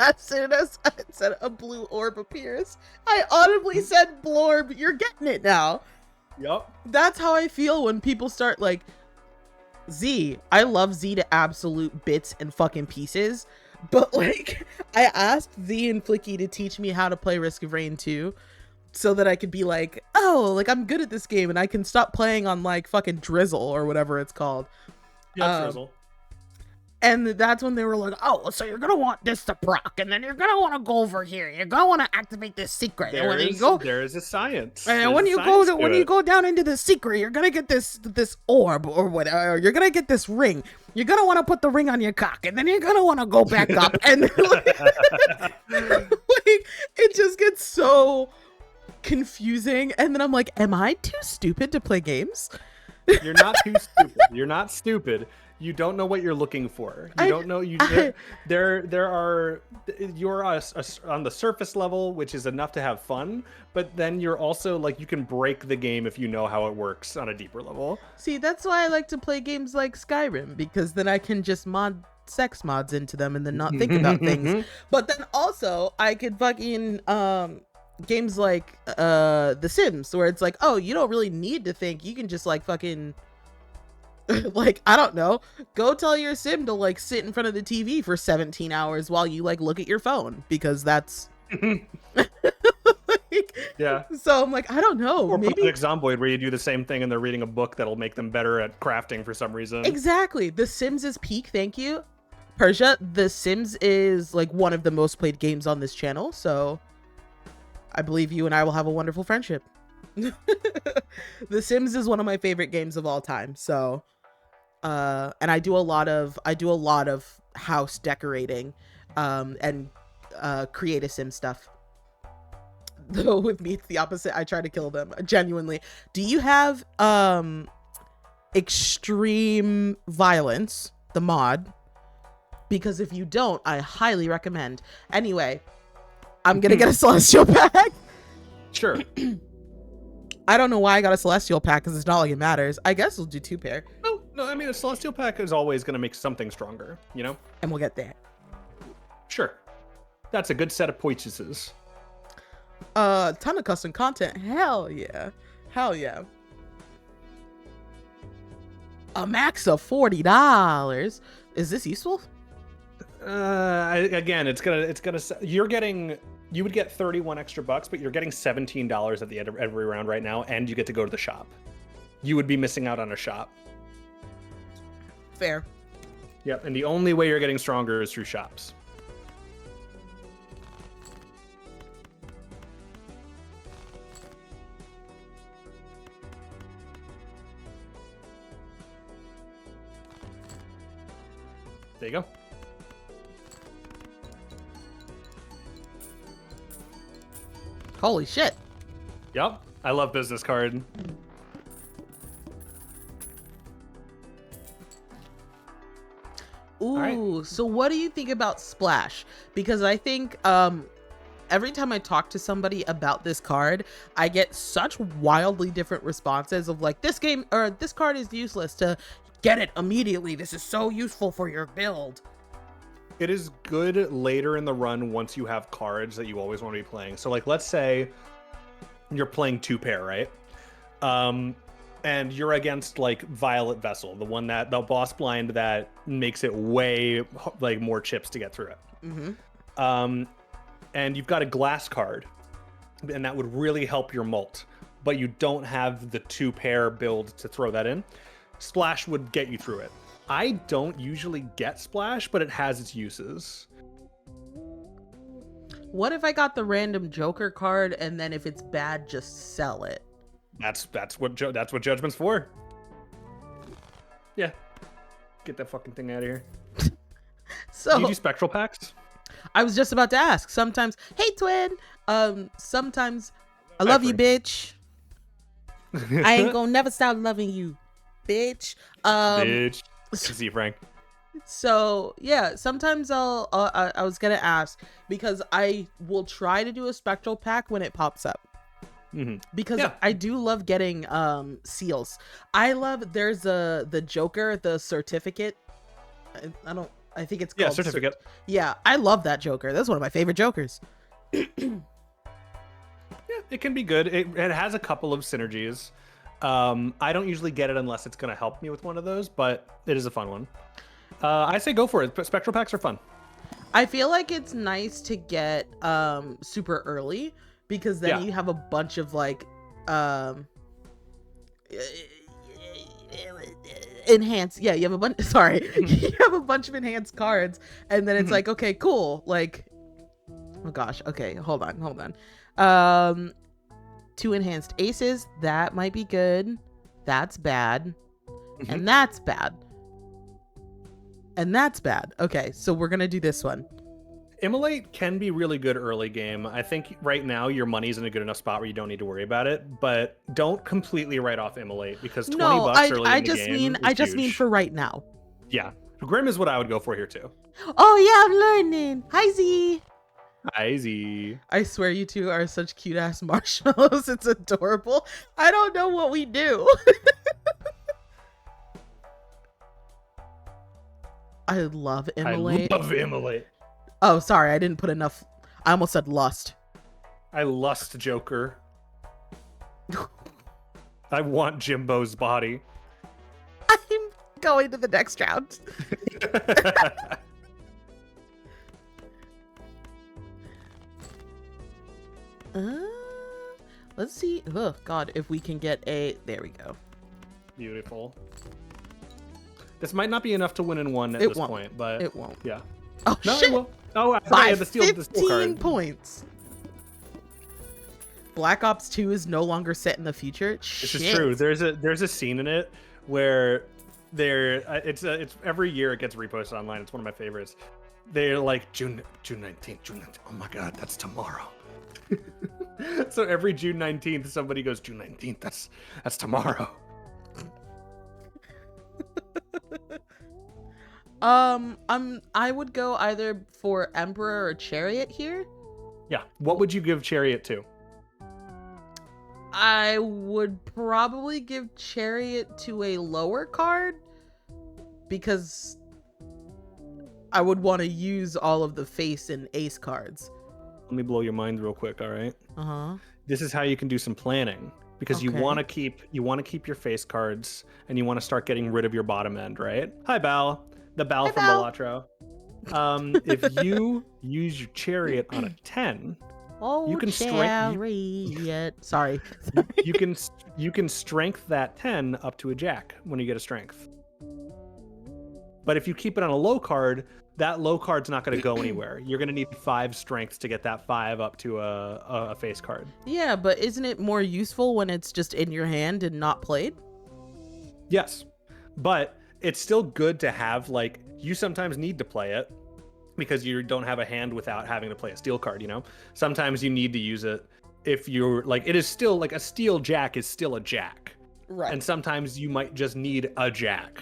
As soon as I said a blue orb appears, I audibly said blorb. You're getting it now. Yep. That's how I feel when people start like Z. I love Z to absolute bits and fucking pieces. But like, I asked Z and Flicky to teach me how to play Risk of Rain 2 so that I could be like, oh, like I'm good at this game and I can stop playing on like fucking Drizzle or whatever it's called. Yeah, Drizzle. And that's when they were like, oh, so you're going to want this to proc, and then you're going to want to go over here. You're going to want to activate this secret. There is a science. And when you go down into the secret, you're going to get this orb or whatever. You're going to get this ring. You're going to want to put the ring on your cock, and then you're going to want to go back up. And like, it just gets so confusing. And then I'm like, am I too stupid to play games? You're not too stupid. You're not stupid. You don't know what you're looking for. You're on the surface level, which is enough to have fun, but then you're also like, you can break the game if you know how it works on a deeper level. See, that's why I like to play games like Skyrim, because then I can just mod sex mods into them and then not think about things. But then also I could fucking games like The Sims, where it's like, oh, you don't really need to think. You can just like fucking like, I don't know, go tell your sim to like sit in front of the TV for 17 hours while you like look at your phone, because that's like, yeah. So I'm like, I don't know, or maybe Project Zomboid, where you do the same thing and they're reading a book that'll make them better at crafting for some reason. Exactly. The Sims is peak. Thank you, Persia. The Sims is like one of the most played games on this channel, so I believe you and I will have a wonderful friendship. The Sims is one of my favorite games of all time. So and I do a lot of house decorating and create a sim stuff. Though with me it's the opposite. I try to kill them genuinely. Do you have extreme violence, the mod? Because if you don't, I highly recommend. Anyway, I'm gonna get a celestial pack. Sure. I don't know why I got a celestial pack, because it's not like it matters. I guess we'll do 2 pair. No, I mean, a celestial pack is always going to make something stronger, you know? And we'll get there. Sure. That's a good set of purchases. Ton of custom content. Hell yeah. Hell yeah. A max of $40. Is this useful? Again, you would get 31 extra bucks, but you're getting $17 at the end of every round right now, and you get to go to the shop. You would be missing out on a shop. Fair. Yep, and the only way you're getting stronger is through shops. There you go. Holy shit. Yep, I love business card. Ooh, right. So what do you think about Splash? Because I think every time I talk to somebody about this card, I get such wildly different responses of like, this game or this card is useless, to get it immediately. This is so useful for your build. It is good later in the run once you have cards that you always want to be playing. So like, let's say you're playing 2 pair, right? And you're against like Violet Vessel, the boss blind that makes it way like more chips to get through it. Mm-hmm. And you've got a glass card, and that would really help your molt, but you don't have the 2 pair build to throw that in. Splash would get you through it. I don't usually get Splash, but it has its uses. What if I got the random Joker card, and then if it's bad, just sell it? That's what Judgment's for. Yeah, get that fucking thing out of here. So do you do spectral packs? I was just about to ask. Sometimes, hey twin. Sometimes, I love you, bitch. I ain't gonna never stop loving you, bitch. Bitch. See you, Frank. So yeah, sometimes I was gonna ask, because I will try to do a spectral pack when it pops up. Mm-hmm. Because yeah. I do love getting seals. There's the Joker, the certificate. I don't I think it's called certificate. Yeah, I love that Joker. That's one of my favorite Jokers. Yeah, it can be good. It has a couple of synergies. I don't usually get it unless it's going to help me with one of those, but it is a fun one. I say go for it. But spectral packs are fun. I feel like it's nice to get super early because then you have a bunch of like enhanced you have a bunch you have a bunch of enhanced cards, and then it's like, okay, cool, like, oh gosh, okay, hold on. 2 enhanced aces, that might be good. That's bad. And that's bad. And that's bad. Okay, so we're gonna do this one. Immolate can be really good early game. I think right now your money's in a good enough spot where you don't need to worry about it, but don't completely write off Immolate because $20 early in the game I just mean for right now. Yeah. Grim is what I would go for here too. Oh yeah, I'm learning. Hi Z. Hi Z. I swear you two are such cute ass marshmallows. It's adorable. I don't know what we do. I love Immolate. I love Immolate. Oh, sorry, I didn't put enough. I almost said lust. I lust Joker. I want Jimbo's body. I'm going to the next round. Let's see. Oh, God, if we can get a... There we go. Beautiful. This might not be enough to win in one at this point, but... It won't. Yeah. Oh, no, shit! It will. Oh, I By had the steel 15 card. points. Black Ops 2 is no longer set in the future. This is true. There's a scene in it where it's every year it gets reposted online. It's one of my favorites. They're like June 19th. Oh my God, that's tomorrow. So every June 19th, somebody goes June 19th. That's tomorrow. I would go either for Emperor or Chariot here. Yeah. What would you give Chariot to? I would probably give Chariot to a lower card because I would want to use all of the face and ace cards. Let me blow your mind real quick, all right? Uh-huh. This is how you can do some planning because you want to keep your face cards and you want to start getting rid of your bottom end, right? Hi, Bal. The Bal from Balatro. If you use your Chariot on a 10, you can Sorry. you can strength that 10 up to a jack when you get a strength. But if you keep it on a low card, that low card's not going to go anywhere. You're going to need 5 strengths to get that 5 up to a face card. Yeah, but isn't it more useful when it's just in your hand and not played? Yes, but it's still good to have, like, you sometimes need to play it because you don't have a hand without having to play a steel card, you know? Sometimes you need to use it if you're, like, it is still, like, a steel jack is still a jack. Right. And sometimes you might just need a jack.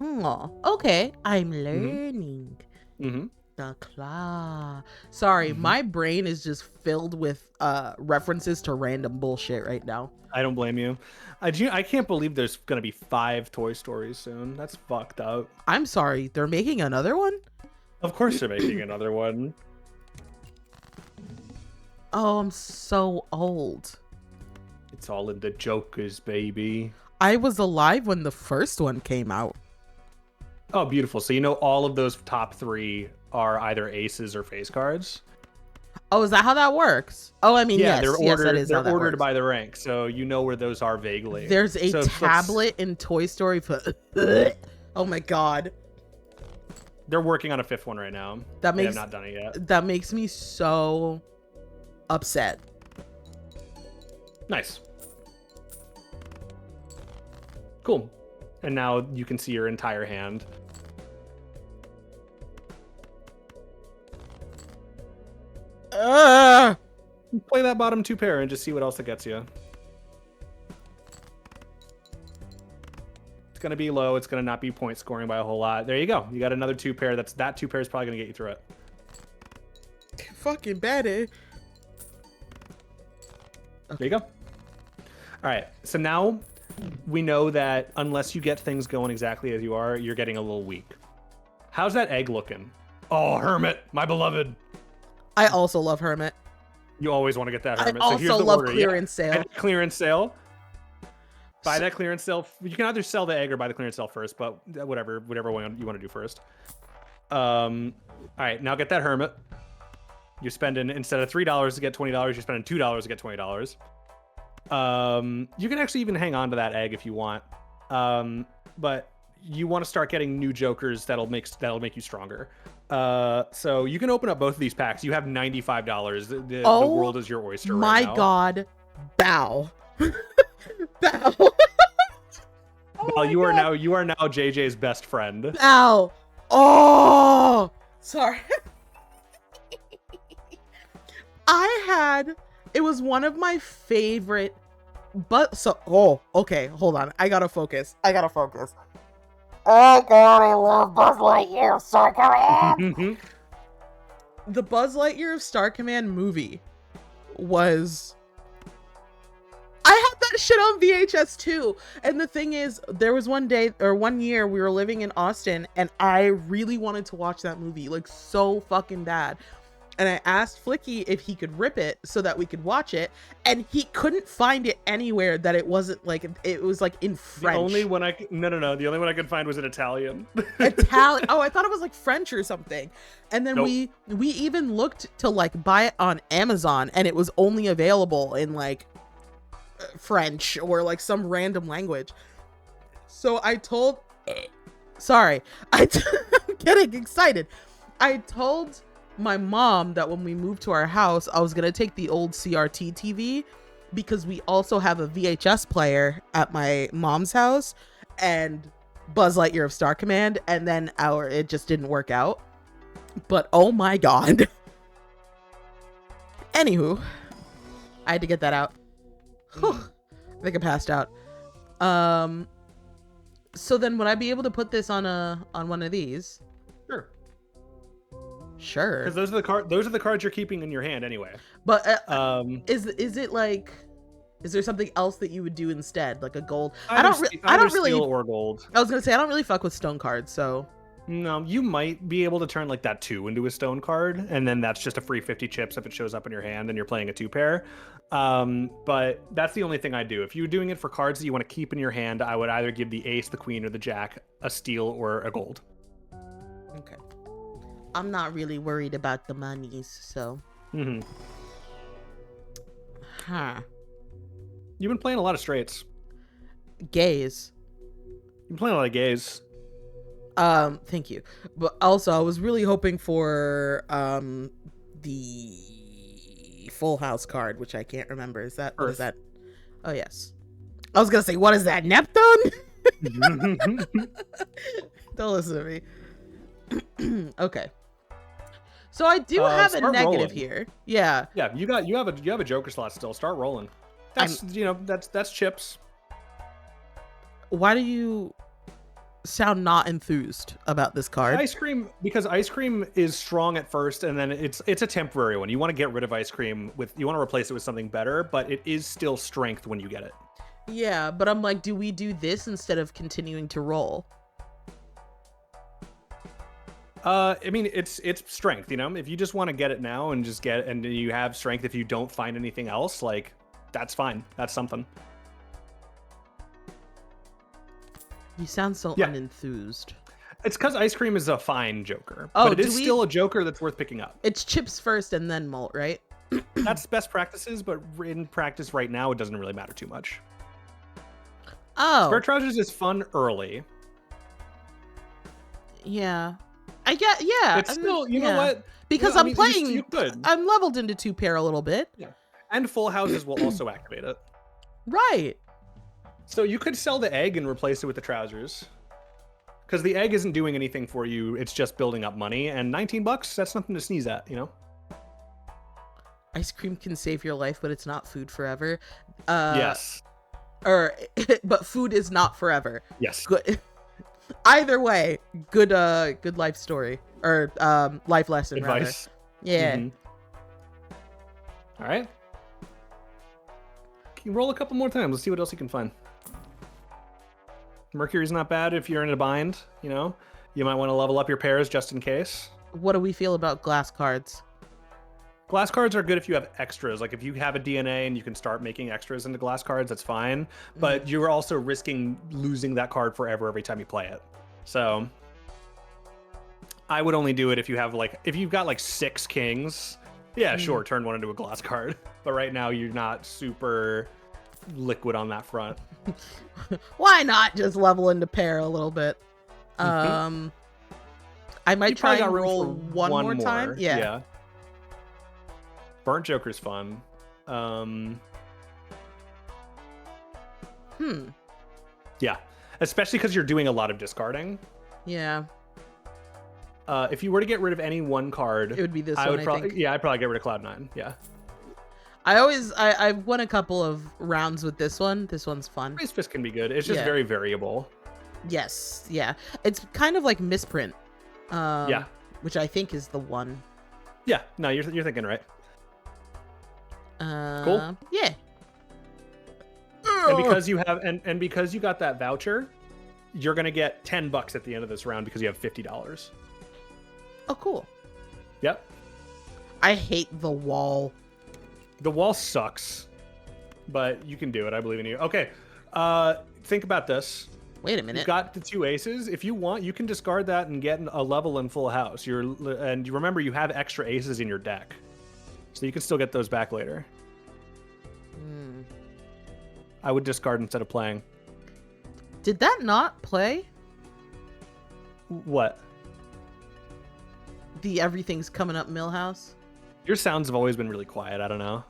Okay, I'm learning. Mm-hmm. The claw. Sorry, my brain is just filled with references to random bullshit right now. I don't blame you. I can't believe there's gonna be 5 Toy Stories soon. That's fucked up. I'm sorry, they're making another one? Of course they're making another one. Oh, I'm so old. It's all in the Jokers, baby. I was alive when the first one came out. Oh, beautiful. So you know all of those top 3 are either aces or face cards? Oh, is that how that works? Oh, I mean, yes. They're ordered, that is how that ordered works. by the rank, so you know where those are vaguely. There's a tablet in Toy Story for... Oh my God. They're working on a 5th one right now. They have not done it yet. That makes me so upset. Nice. Cool. And now you can see your entire hand. Play that bottom 2 pair and just see what else it gets you. It's going to be low. It's going to not be point scoring by a whole lot. There you go. You got another 2 pair. That 2 pair is probably going to get you through it. Fucking bad, eh? Okay. There you go. All right. So now we know that unless you get things going exactly as you are, you're getting a little weak. How's that egg looking? Oh, Hermit, my beloved. I also love Hermit. You always want to get that Hermit. I also so here's the love order. clearance sale. Clearance sale. Buy that clearance sale. You can either sell the egg or buy the clearance sale first, but whatever one you want to do first. All right, now get that Hermit. You're spending, instead of $3 to get $20, you're spending $2 to get $20. You can actually even hang on to that egg if you want. But you want to start getting new jokers that'll make you stronger. So you can open up both of these packs. You have $95. The world is your oyster right now. My God. Bow. Bow. Well, you are now JJ's best friend. Bow. Oh, sorry. It was one of my favorite, okay, hold on. I gotta focus. Oh God, I love Buzz Lightyear of Star Command. The Buzz Lightyear of Star Command movie was... I had that shit on VHS too. And the thing is, there was one year we were living in Austin and I really wanted to watch that movie, like so fucking bad. And I asked Flicky if he could rip it so that we could watch it, and he couldn't find it anywhere that it wasn't like, it was like in French. The only one I could find was in Italian. Italian. Oh, I thought it was like French or something. And then we even looked to like buy it on Amazon, and it was only available in like French or like some random language. So I'm getting excited. I told my mom that when we moved to our house, I was gonna take the old CRT TV because we also have a VHS player at my mom's house and Buzz Lightyear of Star Command, and then it just didn't work out. But oh my God. Anywho, I had to get that out. I think I passed out. So then would I be able to put this on one of these? Sure. Because those are the cards you're keeping in your hand anyway. But is it like, is there something else that you would do instead, like a gold? I don't really steel or gold. I was gonna say I don't really fuck with stone cards, so. No, you might be able to turn like that 2 into a stone card, and then that's just a free 50 chips if it shows up in your hand and you're playing a 2-pair. But that's the only thing I do. If you're doing it for cards that you want to keep in your hand, I would either give the ace, the queen, or the jack a steel or a gold. Okay. I'm not really worried about the monies, so. Huh. You've been playing a lot of straights. Gays. You've been playing a lot of gays. Thank you. But also, I was really hoping for the Full House card, which I can't remember. Is that what is that? Oh yes. I was gonna say, what is that? Neptune? Don't listen to me. Okay. So I do have a negative rolling. Here. Yeah. Yeah, you have a joker slot still. Start rolling. That's chips. Why do you sound not enthused about this card? Ice cream, because ice cream is strong at first, and then it's a temporary one. You want to get rid of ice cream you want to replace it with something better, but it is still strength when you get it. Yeah, but I'm like, do we do this instead of continuing to roll? I mean, it's strength, you know? If you just want to get it now and just get it, and you have strength if you don't find anything else, like, that's fine. That's something. You sound so unenthused. It's because ice cream is a fine joker. Oh, but it is still a joker that's worth picking up. It's chips first and then malt, right? That's best practices, but in practice right now, it doesn't really matter too much. Oh. Spare Trousers is fun early. Yeah. Yeah. It's still, you know what? Because I'm leveled into 2-pair a little bit. Yeah. And full houses will also activate it. Right. So you could sell the egg and replace it with the trousers. Because the egg isn't doing anything for you. It's just building up money. And $19, that's nothing to sneeze at, you know? Ice cream can save your life, but it's not food forever. Yes. But food is not forever. Yes. Good. Either way, good life story. Or life lesson, advice. Rather. Yeah. All right. Can you roll a couple more times? Let's see what else you can find. Mercury's not bad if you're in a bind, you know? You might want to level up your pairs just in case. What do we feel about glass cards? Glass cards are good if you have extras. Like if you have a DNA and you can start making extras into glass cards, that's fine. But you're also risking losing that card forever every time you play it. So I would only do it if you have if you've got like 6 kings. Yeah, sure, turn one into a glass card. But right now you're not super liquid on that front. Why not just level into pair a little bit? I might try and roll one more time. Yeah. Burnt Joker's fun. Yeah, especially because you're doing a lot of discarding. Yeah. If you were to get rid of any one card, it would be this one. I'd probably get rid of Cloud9. Yeah. I've won a couple of rounds with this one. This one's fun. Race Fist can be good. It's just very variable. Yes. Yeah. It's kind of like Misprint. Yeah. Which I think is the one. Yeah. No, you're thinking right. Cool. Yeah. And because you have and because you got that voucher, you're gonna get $10 at the end of this round because you have $50. Oh, cool. Yep. I hate the wall. The wall sucks, but you can do it. I believe in you. Okay. Think about this. Wait a minute. You've got the 2 aces. If you want, you can discard that and get a level in full house. And you remember you have extra aces in your deck, so you can still get those back later. I would discard instead of playing. Did that not play? What? The Everything's Coming Up Millhouse? Your sounds have always been really quiet. I don't know.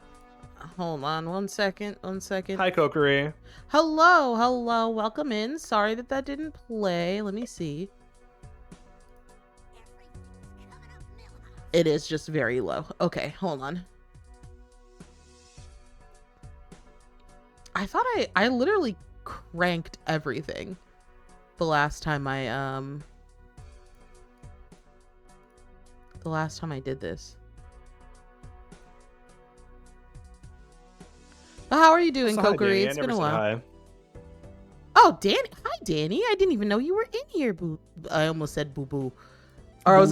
Hold on 1 second. 1 second. Hi, Kokiri. Hello. Welcome in. Sorry that didn't play. Let me see. It is just very low. Okay, hold on. I thought I literally cranked everything the last time I did this. Well, how are you doing, Kokiri? It's been a while. Hi. Oh, Danny. Hi, Danny. I didn't even know you were in here. Boo. I almost said boo boo. Or I was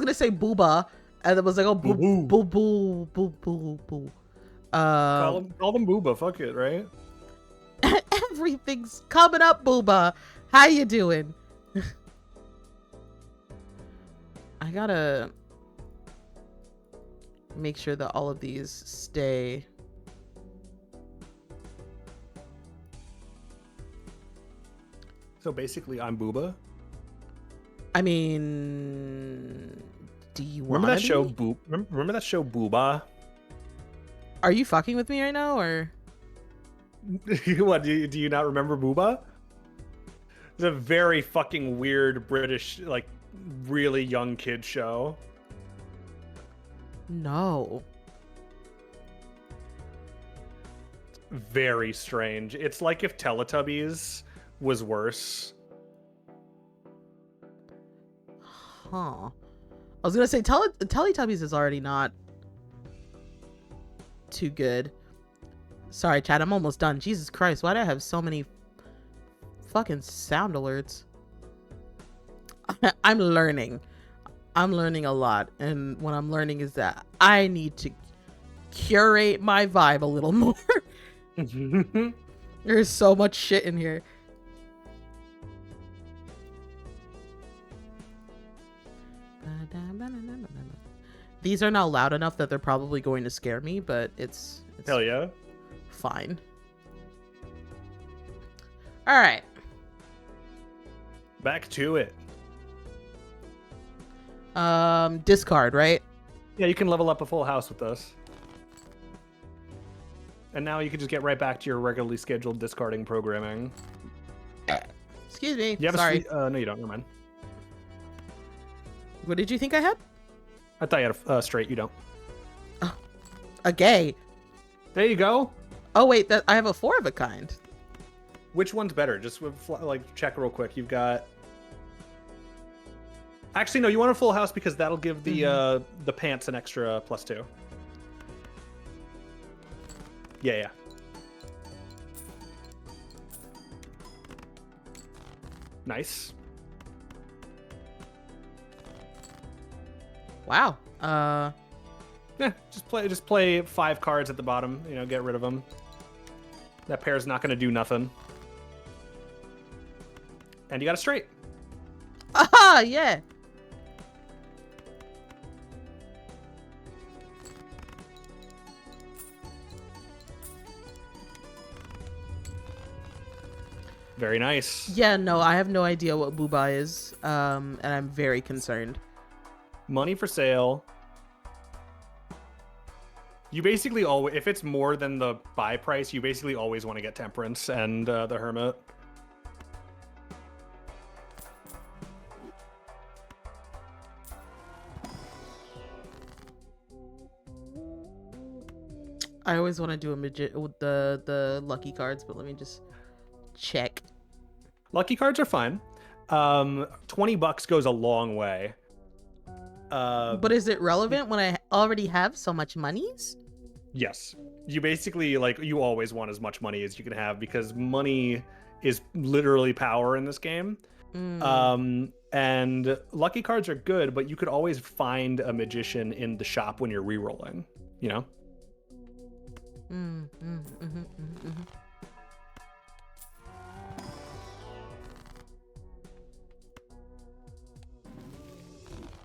gonna say booba, and it was like, oh, boo boo boo boo boo boo. Call them booba. Fuck it, right? Everything's coming up, booba. How you doing? I gotta make sure that all of these stay. So basically, I'm Booba. I mean, do you remember that show? Remember that show, Booba? Are you fucking with me right now, or what? Do you not remember Booba? It's a very fucking weird British, like, really young kid show. No. Very strange. It's like if Teletubbies was worse. Huh. I was gonna say Teletubbies is already not too good. Sorry, Chad, I'm almost done. Jesus Christ, why do I have so many fucking sound alerts? I'm learning. I'm learning a lot, and what I'm learning is that I need to curate my vibe a little more. There's so much shit in here. These are now loud enough that they're probably going to scare me, but it's hell yeah, fine. All right, back to it. Discard, right? Yeah, you can level up a full house with this. And now you can just get right back to your regularly scheduled discarding programming. Excuse me. You have sorry. No, you don't. Never mind. What did you think I had? I thought you had a straight. You don't. Oh, a gay. There you go. Oh wait, I have a 4 of a kind. Which one's better? Just like check real quick. You've got. Actually, no. You want a full house because that'll give the pants an extra +2. Yeah. Nice. Wow. Yeah, just play 5 cards at the bottom. You know, get rid of them. That pair's not going to do nothing. And you got a straight. Aha, yeah. Very nice. Yeah, no, I have no idea what booba is, and I'm very concerned. Money for sale. You basically always, if it's more than the buy price, you basically always want to get Temperance and the Hermit. I always want to do a midget with the lucky cards, but let me just check. Lucky cards are fine. $20 goes a long way. But is it relevant when I already have so much monies? Yes. You basically, like, you always want as much money as you can have because money is literally power in this game. And lucky cards are good, but you could always find a magician in the shop when you're re-rolling, you know?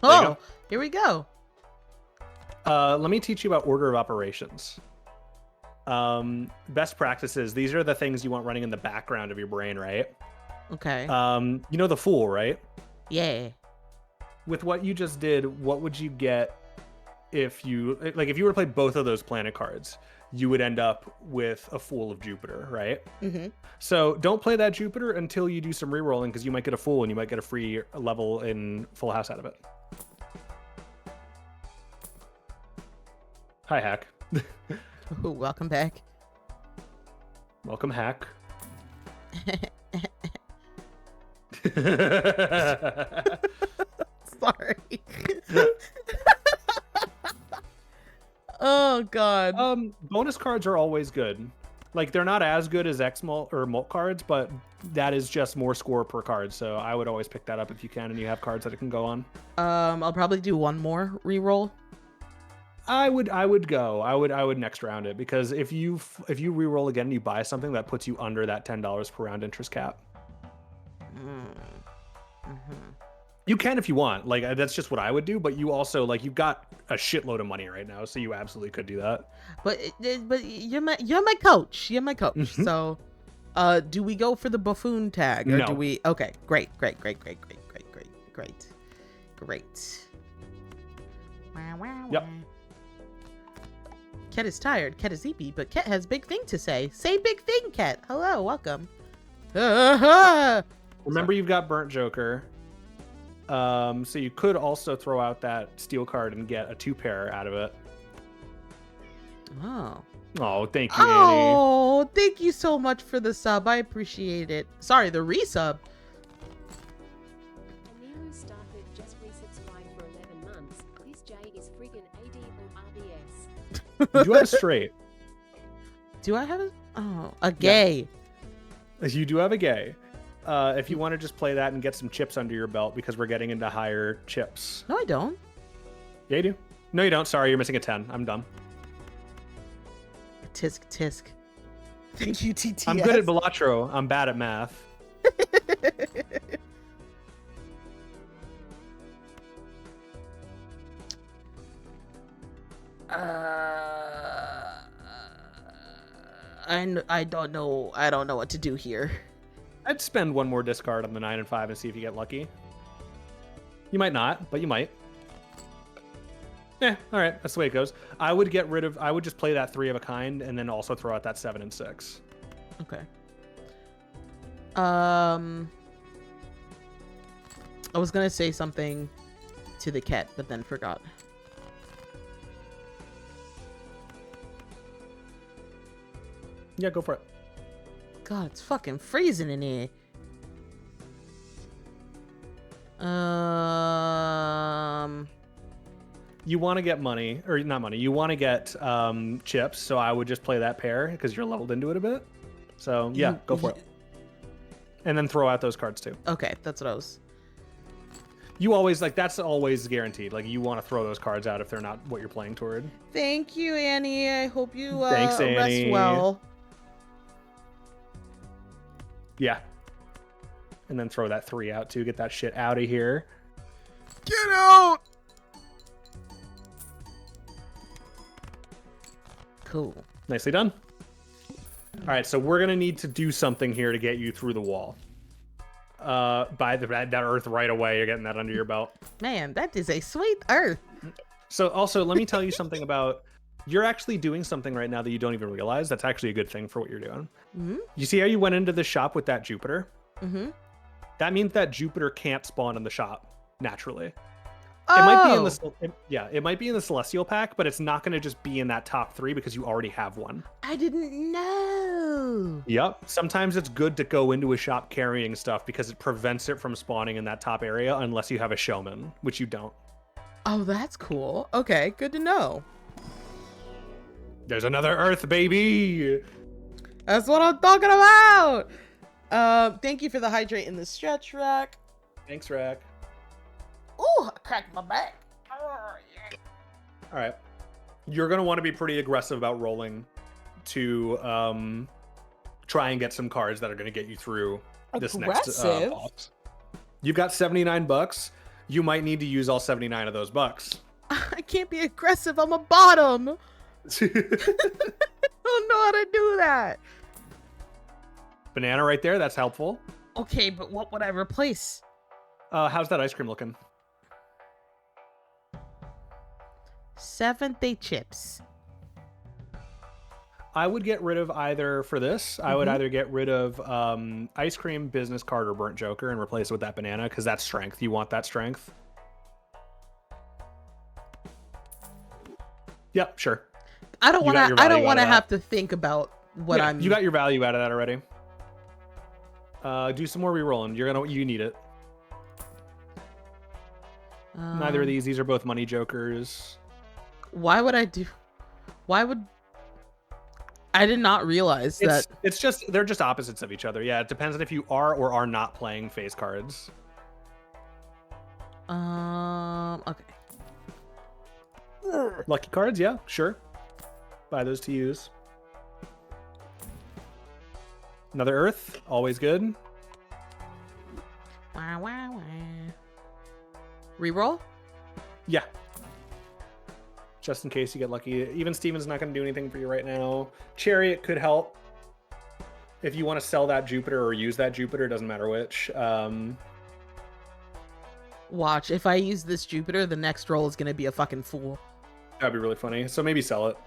Oh, here we go. Let me teach you about order of operations. Best practices. These are the things you want running in the background of your brain, right? Okay. You know the Fool, right? Yeah. With what you just did, what would you get if you if you were to play both of those planet cards? You would end up with a Fool of Jupiter, right? So don't play that Jupiter until you do some re-rolling because you might get a Fool and you might get a free level in Full House out of it. Hi, Hack. Ooh, welcome back. Welcome, Hack. Sorry. Oh god. Bonus cards are always good. Like, they're not as good as X-Mult or Mult cards, but that is just more score per card. So I would always pick that up if you can and you have cards that it can go on. I'll probably do one more reroll. I would next round it because if you re-roll again and you buy something, that puts you under that $10 per round interest cap. You can if you want. Like, that's just what I would do, but you also, like, you've got a shitload of money right now, so you absolutely could do that. But you're my coach. You're my coach. So do we go for the buffoon tag or do we? Okay, great. Yep. Ket is tired. Ket is sleepy, but Ket has big thing to say. Say big thing, Ket. Hello, welcome. Remember, you've got Burnt Joker. So you could also throw out that steel card and get a 2-pair out of it. Oh, thank you, Annie. Oh, thank you so much for the sub. I appreciate it. Sorry, the resub. Amiru started just resubscribed for 11 months. This J is friggin' AD or RBS. You do have a straight. Do I have a gay? Yeah. You do have a gay. If you want to just play that and get some chips under your belt because we're getting into higher chips. No, I don't. Yeah, you do. No, you don't. Sorry, you're missing a 10. I'm done. Tisk. Thank you, TTS. I'm good at Balatro. I'm bad at math. I don't know. I don't know what to do here. I'd spend one more discard on the 9 and 5 and see if you get lucky. You might not, but you might. Yeah, all right. That's the way it goes. I would just play that 3 of a kind and then also throw out that 7 and 6. Okay. I was gonna say something to the cat, but then forgot. Yeah, go for it. God, it's fucking freezing in here. You want to get money, or not money. You want to get chips, so I would just play that pair because you're leveled into it a bit. So yeah, go for it. And then throw out those cards too. Okay, that's what I was. You always, like, that's always guaranteed. Like, you want to throw those cards out if they're not what you're playing toward. Thank you, Annie. I hope you Thanks, Annie. rest well. Yeah. And then throw that 3 out too. Get that shit out of here. Get out! Cool. Nicely done. All right, so we're going to need to do something here to get you through the wall. Buy that earth right away. You're getting that under your belt. Man, that is a sweet earth. So also, let me tell you something about, you're actually doing something right now that you don't even realize. That's actually a good thing for what you're doing. Mm-hmm. You see how you went into the shop with that Jupiter? Mm-hmm. That means that Jupiter can't spawn in the shop naturally. Oh. It might be in the it might be in the Celestial pack, but it's not going to just be in that top 3 because you already have one. I didn't know. Yep. Sometimes it's good to go into a shop carrying stuff because it prevents it from spawning in that top area unless you have a showman, which you don't. Oh, that's cool. Okay, good to know. There's another Earth, baby. That's what I'm talking about. Thank you for the hydrate in the stretch rack. Thanks, Rack. Ooh, I cracked my back. Oh, yeah. All right. You're going to want to be pretty aggressive about rolling to try and get some cards that are going to get you through this next boss. You've got $79. You might need to use all 79 of those bucks. I can't be aggressive. I'm a bottom. I don't know how to do that. Banana right there. That's helpful. Okay, but what would I replace? How's that ice cream looking? 7th day chips. I would get rid of either, for this, I would either get rid of ice cream, business card, or burnt joker and replace it with that banana because that's strength. You want that strength. Yep, sure. I don't want to have to think about what I'm. You got your value out of that already. Do some more rerolling. You need it. Neither of these are both money jokers. Why would I did not realize that. It's just, they're just opposites of each other. Yeah, it depends on if you are or are not playing face cards. Okay. Lucky cards, yeah, sure. Buy those to use. Another Earth, always good. Wah, wah, wah. Reroll? Yeah. Just in case you get lucky. Even Steven's not going to do anything for you right now. Chariot could help. If you want to sell that Jupiter or use that Jupiter, doesn't matter which. Watch, if I use this Jupiter, the next roll is going to be a fucking fool. That'd be really funny. So maybe sell it.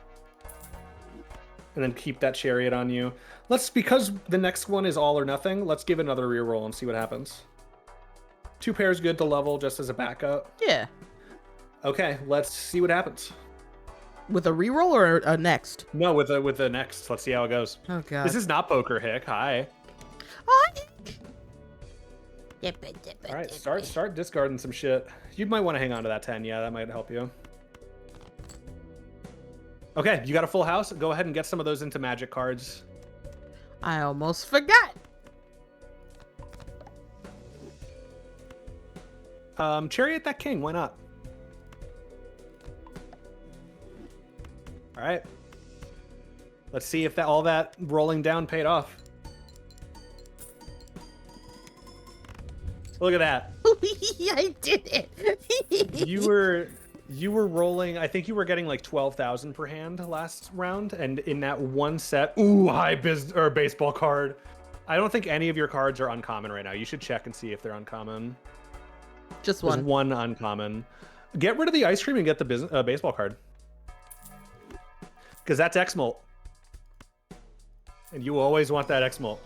And then keep that Chariot on you. Because the next one is all or nothing, let's give another reroll and see what happens. 2 pairs good to level just as a backup. Yeah. Okay, let's see what happens. With a reroll or a next? No, with the next. Let's see how it goes. Oh god. This is not poker, Hick. Hi. All right, start discarding some shit. You might want to hang on to that 10. Yeah, that might help you. Okay, you got a full house. Go ahead and get some of those into magic cards. I almost forgot. Chariot that king. Why not? All right. Let's see if all that rolling down paid off. Look at that. I did it. You were rolling, I think you were getting like 12,000 per hand last round, and in that one set, baseball card. I don't think any of your cards are uncommon right now. You should check and see if they're uncommon. Just one. There's one uncommon. Get rid of the ice cream and get the baseball card. Because that's X-Molt. And you always want that X-Molt.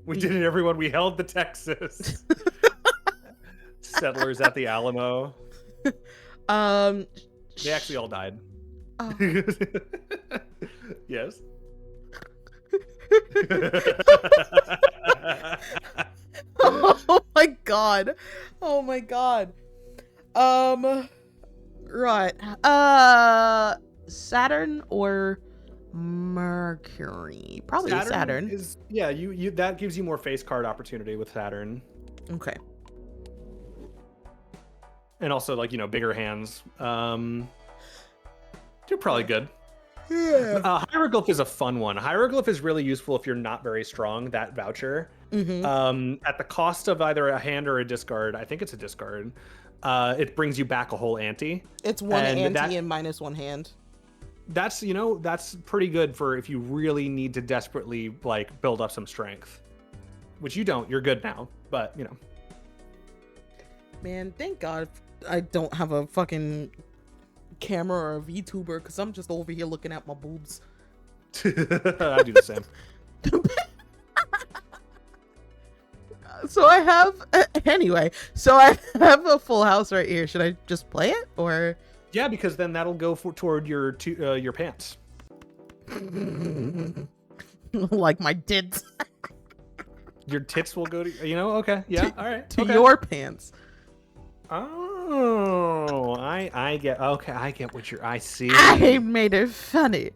We did it, everyone. We held the Texas. Settlers at the Alamo. They actually all died. Oh. Yes. Oh my god. Oh my god. Right. Saturn or Mercury. Probably Saturn. You that gives you more face card opportunity with Saturn. Okay. And also, like, bigger hands. You're probably good. Yeah. Hieroglyph is a fun one. Hieroglyph is really useful if you're not very strong, that voucher. At the cost of either a hand or a discard, I think it's a discard, it brings you back a whole ante. It's one ante and minus one hand. That's pretty good for if you really need to desperately like build up some strength, which you don't. You're good now, but Man, thank God I don't have a fucking camera or a VTuber, because I'm just over here looking at my boobs. I do the same. So I have a full house right here. Should I just play it, or? Yeah, because then that'll go toward your pants. Like my tits. Your tits will go to okay, yeah, all right, to your pants. Oh, I get what I see. I made it funny.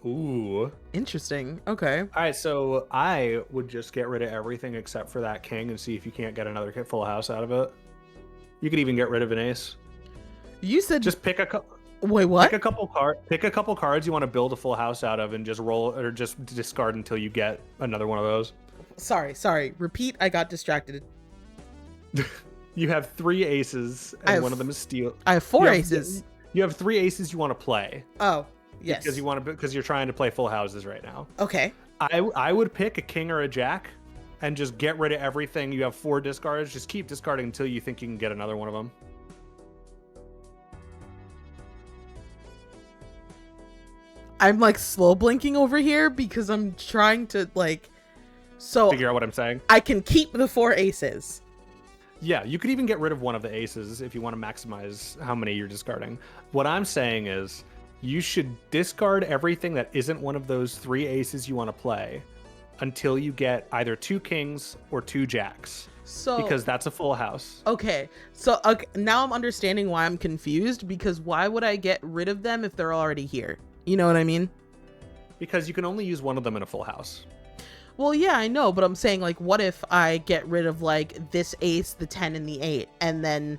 Ooh, interesting. Okay. All right, so I would just get rid of everything except for that king and see if you can't get another full house out of it. You could even get rid of an ace. You said just pick a couple. Wait, what? Pick a couple cards you want to build a full house out of, and just roll or just discard until you get another one of those. Sorry. Repeat. I got distracted. You have 3 aces, and one of them is steel. I have 4 aces. You have 3 aces you want to play. Oh, yes. Because you're trying to play full houses right now. Okay. I would pick a king or a jack, and just get rid of everything. You have 4 discards. Just keep discarding until you think you can get another one of them. I'm like slow blinking over here because I'm trying to figure out what I'm saying. I can keep the 4 aces. Yeah, you could even get rid of one of the aces if you want to maximize how many you're discarding. What I'm saying is you should discard everything that isn't one of those 3 aces you want to play until you get either 2 kings or 2 jacks. Because that's a full house. Okay. So now I'm understanding why I'm confused, because why would I get rid of them if they're already here? You know what I mean? Because you can only use one of them in a full house. Well, yeah, I know, but I'm saying, what if I get rid of, this ace, the 10, and the 8, and then...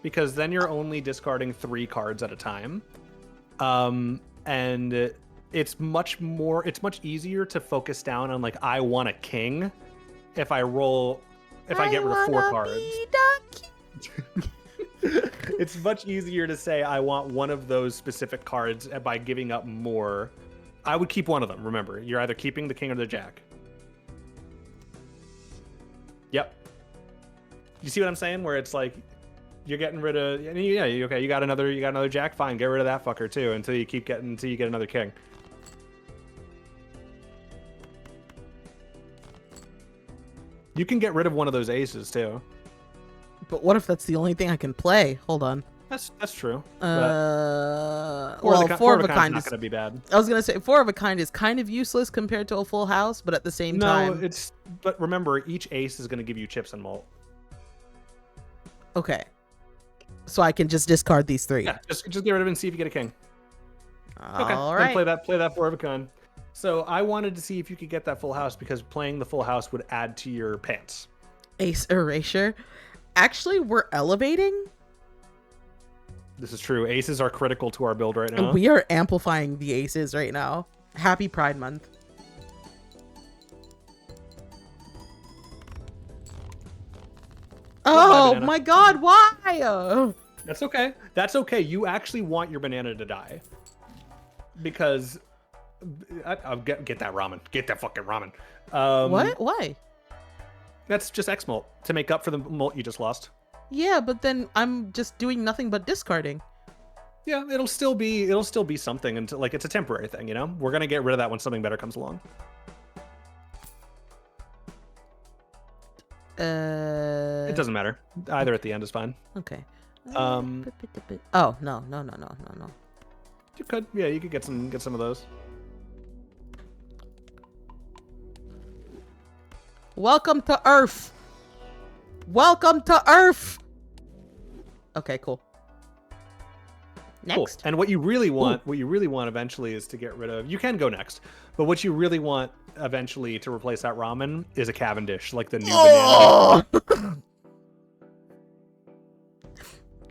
Because then you're only discarding 3 cards at a time. And it's much easier to focus down on, I want a king if I get rid of 4 cards. It's much easier to say I want one of those specific cards by giving up more. I would keep one of them. Remember, you're either keeping the king or the jack. Yep. You see what I'm saying? Where it's you're getting rid of. Yeah. Okay. You got another jack. Fine. Get rid of that fucker too until you get another king. You can get rid of one of those aces too. But what if that's the only thing I can play? Hold on. That's true. Four of a kind is not gonna be bad. I was gonna say 4 of a kind is kind of useless compared to a full house, but at the same time, But remember, each ace is gonna give you chips and malt. Okay. So I can just discard these 3. Yeah, just get rid of it and see if you get a king. Okay. All right. Then play that 4 of a kind. So I wanted to see if you could get that full house because playing the full house would add to your pants. Ace erasure. Actually, we're elevating. This is true. Aces are critical to our build right now. We are amplifying the aces right now. Happy Pride Month. Oh my God, why? That's okay. That's okay. You actually want your banana to die. Because I'll get that ramen. Get that fucking ramen. What? Why? That's just X malt to make up for the malt you just lost. Yeah, but then I'm just doing nothing but discarding. Yeah, it'll still be something until it's a temporary thing, We're gonna get rid of that when something better comes along. It doesn't matter. Either at the end is fine. Okay. Oh no. You could, yeah, you could get some of those. Welcome to Earth. Welcome to Earth. Okay, cool. Next. Cool. And what you really want, eventually is to get rid of. You can go next, but what you really want eventually to replace that ramen is a Cavendish, like the new banana.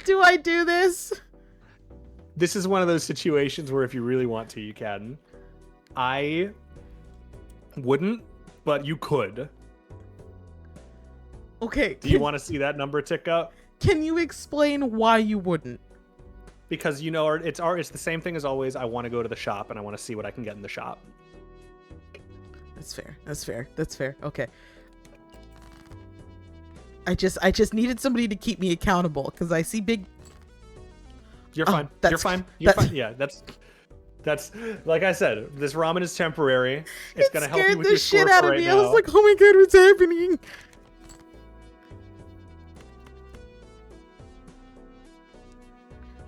Do I do this? This is one of those situations where if you really want to, you can. I wouldn't, but you could. Okay. Do you want to see that number tick up? Can you explain why you wouldn't? Because it's the same thing as always. I want to go to the shop and I want to see what I can get in the shop. That's fair. Okay. I just needed somebody to keep me accountable because I see big. You're fine. You're fine. Yeah, that's like I said. This ramen is temporary. It's gonna help you with your score shit out of right me. now. I was like, oh my god, what's happening?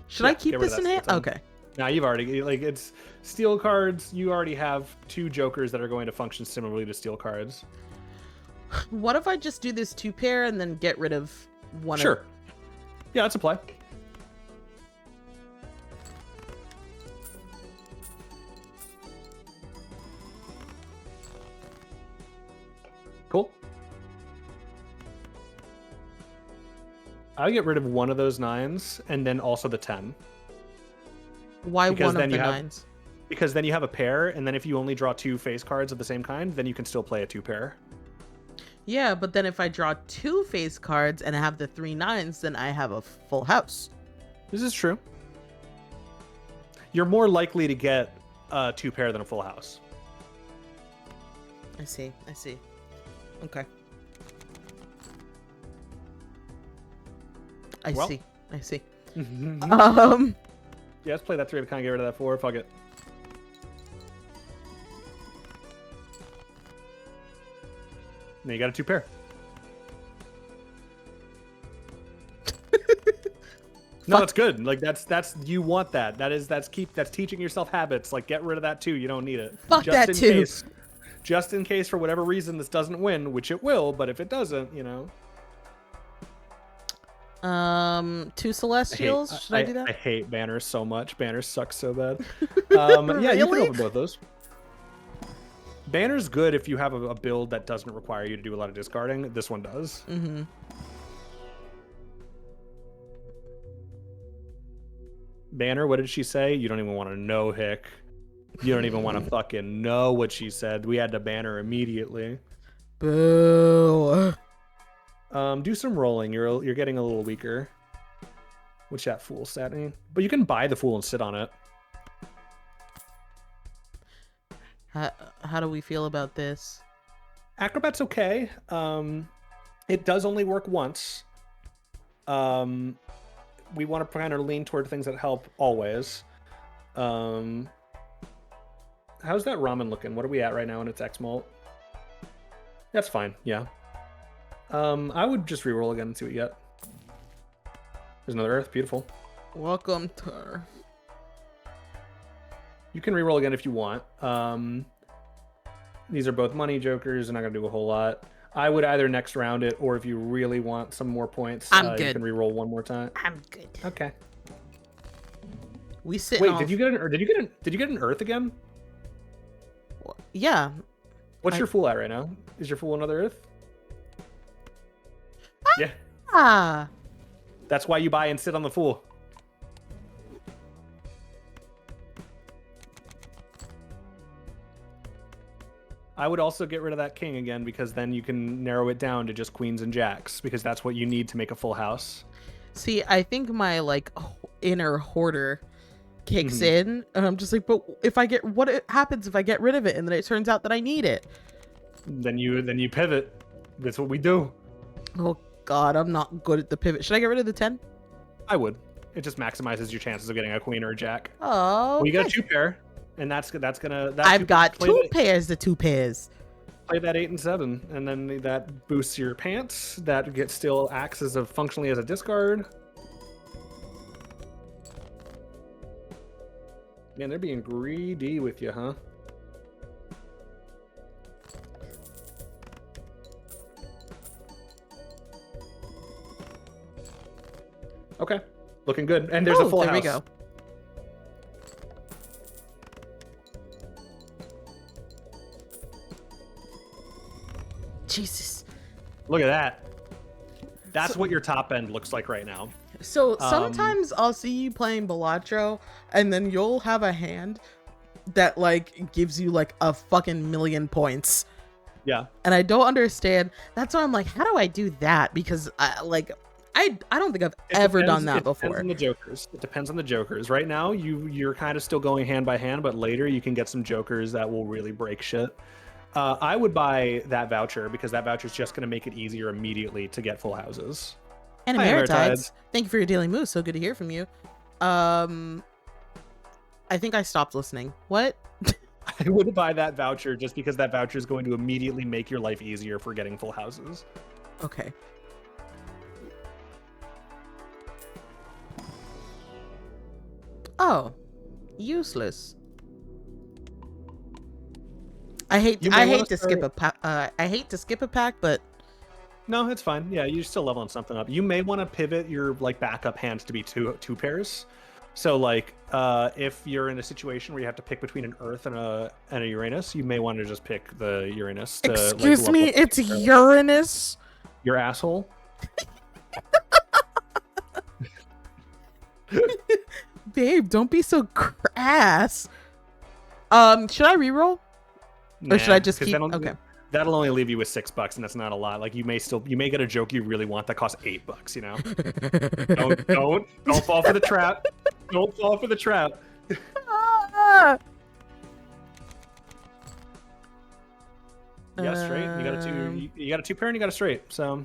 Should I keep this in hand? Okay. Now you've already it's steel cards. You already have 2 jokers that are going to function similarly to steel cards. What if I just do this 2 pair and then get rid of one? Sure. Yeah, that's a play. Cool. I'll get rid of one of those 9s and then also the 10. Why one of the 9s? Because then you have a pair, and then if you only draw 2 face cards of the same kind, then you can still play a 2 pair. Yeah, but then if I draw 2 face cards and I have the 3 9s, then I have a full house. This is true. You're more likely to get a 2 pair than a full house. I see. Okay. I see. Yeah, let's play that 3 to kind of get rid of that 4. Fuck it. Now you got a 2 pair. No, that's good. Like that's you want that. That's teaching yourself habits. Like get rid of that 2. You don't need it. Fuck that 2. Just in case for whatever reason this doesn't win, which it will, but if it doesn't, 2 celestials. Should I do that? I hate banners so much. Banners suck so bad. Yeah, you can open both those. Banner's good if you have a build that doesn't require you to do a lot of discarding. This one does. Mm-hmm. Banner, what did she say? You don't even want to know, Hick. You don't even want to fucking know what she said. We had to ban her immediately. Boo. Do some rolling. You're getting a little weaker. What's that fool setting? But you can buy the fool and sit on it. How do we feel about this? Acrobat's okay. It does only work once. We want to kind of lean toward things that help always. How's that ramen looking? What are we at right now in its X mult? That's fine, yeah. I would just reroll again and see what you get. There's another Earth, beautiful. Welcome to... You can reroll again if you want. These are both money jokers. They're not going to do a whole lot. I would either next round it, or if you really want some more points, I'm good. You can reroll one more time. I'm good. Okay. We sit. Wait, did you get an Earth again? Yeah. What's your fool at right now? Is your fool another Earth? Yeah. Ah. That's why you buy and sit on the fool. I would also get rid of that king again, because then you can narrow it down to just queens and jacks, because that's what you need to make a full house. See, I think my inner hoarder kicks in, and I'm just like, but what happens if I get rid of it and then it turns out that I need it? Then you pivot. That's what we do. Oh god, I'm not good at the pivot. Should I get rid of the 10? I would. It just maximizes your chances of getting a queen or a jack. Oh. Well, you got a 2 pair. And that's gonna. I've got 2 pairs to 2 pairs. Play that 8 and 7, and then that boosts your pants. That still acts as functionally as a discard. Man, they're being greedy with you, huh? Okay, looking good. And there's a full house. There we go. Jesus. Look at that. That's what your top end looks like right now. So sometimes I'll see you playing Balatro, and then you'll have a hand that like gives you like a fucking million points. Yeah. And I don't understand. That's why I'm like, how do I do that? Because I don't think I've ever done that before. It depends on the jokers. It depends on the jokers. Right now, you're kind of still going hand by hand, but later you can get some jokers that will really break shit. I would buy that voucher because that voucher is just going to make it easier immediately to get full houses. And Ameritides, thank you for your daily moves. So good to hear from you. I think I stopped listening. What? I would buy that voucher just because that voucher is going to immediately make your life easier for getting full houses. Okay. Oh, useless. I hate to skip a pack. I hate to skip a pack, but no, it's fine. Yeah, you're still leveling something up. You may want to pivot your like backup hands to be two pairs. So like, if you're in a situation where you have to pick between an Earth and a Uranus, you may want to just pick the Uranus. To, excuse me, it's Uranus. Your asshole. Babe, don't be so crass. Should I reroll? Or should I just keep? Okay. That'll only leave you with $6, and that's not a lot. Like you may get a joke you really want that costs $8. You know. don't fall for the trap. Don't fall for the trap. You got a straight. You got a two. You got a two pair, and you got a straight. So,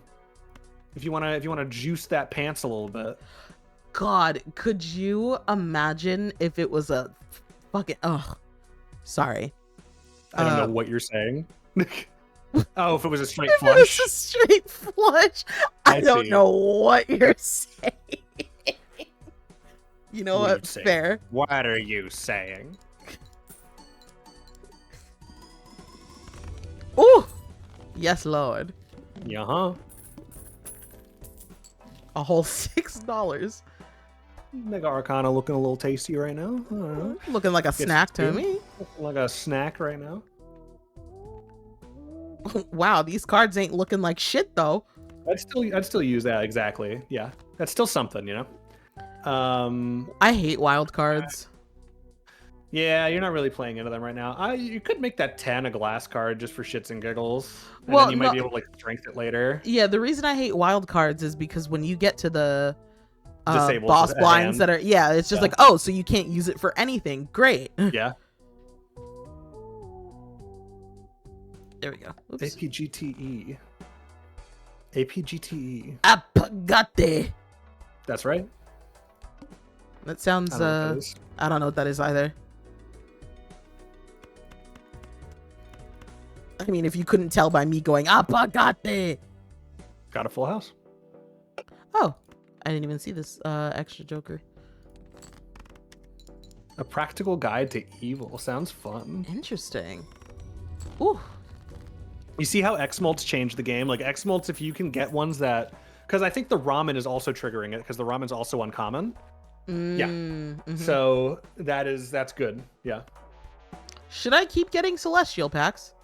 if you wanna juice that pants a little bit. God, could you imagine if it was a fucking sorry. I don't know what you're saying. Oh, if it was a straight if flush. It was a straight flush. I don't know what you're saying. You know what? Fair. What are you saying? Ooh! Yes, Lord. Yeah. A whole $6. Mega Arcana looking a little tasty right now. Looking like a snack to me. Looking like a snack right now. Wow, these cards ain't looking like shit though. I'd still use that exactly. Yeah, that's still something, you know. I hate wild cards. Yeah, you're not really playing into them right now. You could make that 10 a glass card just for shits and giggles. And then you might be able to like strength it later. Yeah, the reason I hate wild cards is because when you get to the boss blinds that are it's just like, oh, so you can't use it for anything. Great. Yeah. There we go. Oops. APGTE. APGTE. Apagate. That's right. That sounds I don't know what that is either. I mean, if you couldn't tell by me going apagate. Got a full house. Oh, I didn't even see this extra joker. A practical guide to evil. Sounds fun. Interesting. Ooh. You see how X-Mults changed the game? Like X-Mults, if you can get ones that... Because I think the ramen is also triggering it, because the ramen's also uncommon. Yeah. Mm-hmm. So that's good. Yeah. Should I keep getting Celestial packs?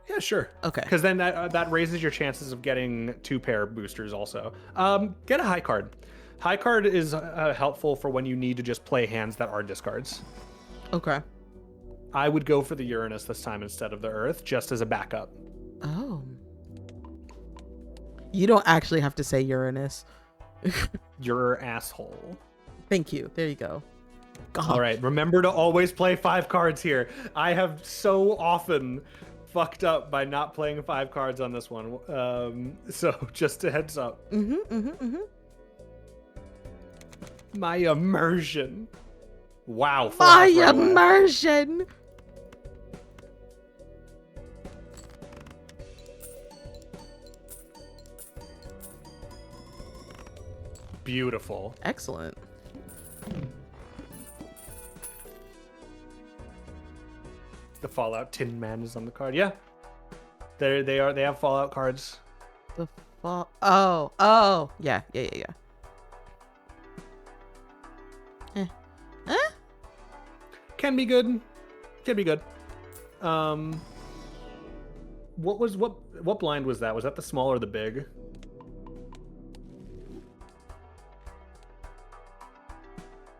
Yeah, sure. Okay. Because then that raises your chances of getting 2-pair boosters also. Get a high card. High card is helpful for when you need to just play hands that are discards. Okay. I would go for the Uranus this time instead of the Earth, just as a backup. Oh. You don't actually have to say Uranus. You're an asshole. Thank you. There you go. God. All right. Remember to always play 5 cards here. I have so often fucked up by not playing 5 cards on this one. So just a heads up. My immersion. Wow. My immersion. Beautiful. Excellent. The Fallout Tin Man is on the card. Yeah. They have Fallout cards. The Oh. Yeah. Can be good. what blind was that? Was that the small or the big?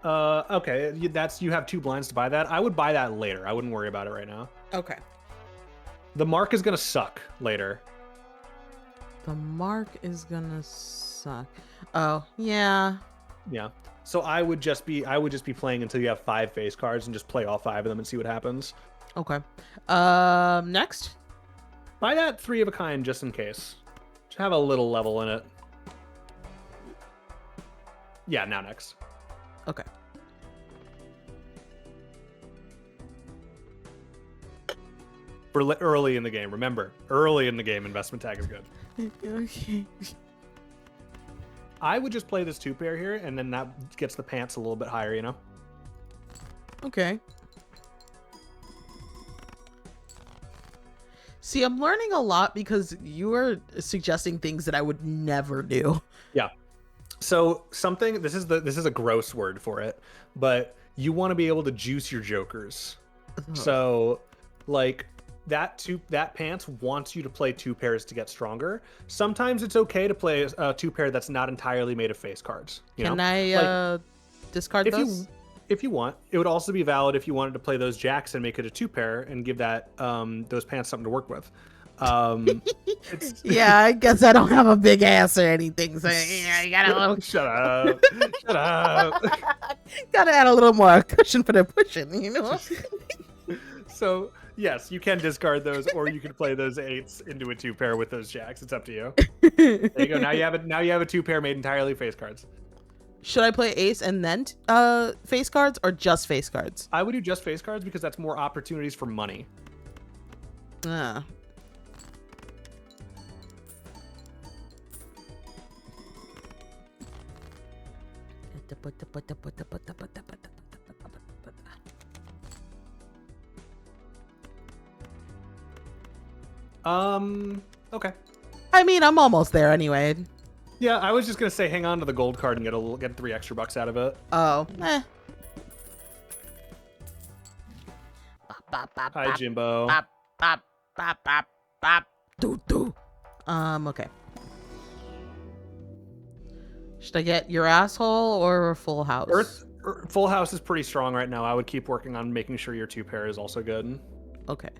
Okay, you have 2 blinds to buy that. I would buy that later. I wouldn't worry about it right now. Okay. The mark is gonna suck later. The mark is gonna suck. Oh, yeah. Yeah. So I would just be playing until you have 5 face cards and just play all 5 of them and see what happens. Okay. Next. Buy that 3 of a kind just in case. Just have a little level in it. Yeah, now next. Okay. For early in the game, remember, early in the game, investment tag is good. Okay. I would just play this 2-pair here, and then that gets the pants a little bit higher, you know? Okay. See, I'm learning a lot because you are suggesting things that I would never do. Yeah. So this is a gross word for it, but you want to be able to juice your jokers. So like that pants wants you to play 2 pairs to get stronger. Sometimes it's okay to play a 2-pair that's not entirely made of face cards. Can I discard those? If you want. It would also be valid if you wanted to play those jacks and make it a 2-pair and give that those pants something to work with. Yeah, I guess I don't have a big ass or anything, so yeah, you got a little. Shut up! Shut up! Gotta add a little more cushion for the pushing, you know. So yes, you can discard those, or you can play those 8s into a 2-pair with those jacks. It's up to you. There you go. Now you have a 2-pair made entirely face cards. Should I play ace and then face cards, or just face cards? I would do just face cards because that's more opportunities for money. Okay. I mean, I'm almost there anyway. Yeah, I was just gonna say, hang on to the gold card and get 3 extra bucks out of it. Oh, Hi, Jimbo. Okay. Should I get your asshole or a full house? Full house is pretty strong right now. I would keep working on making sure your 2-pair is also good. Okay.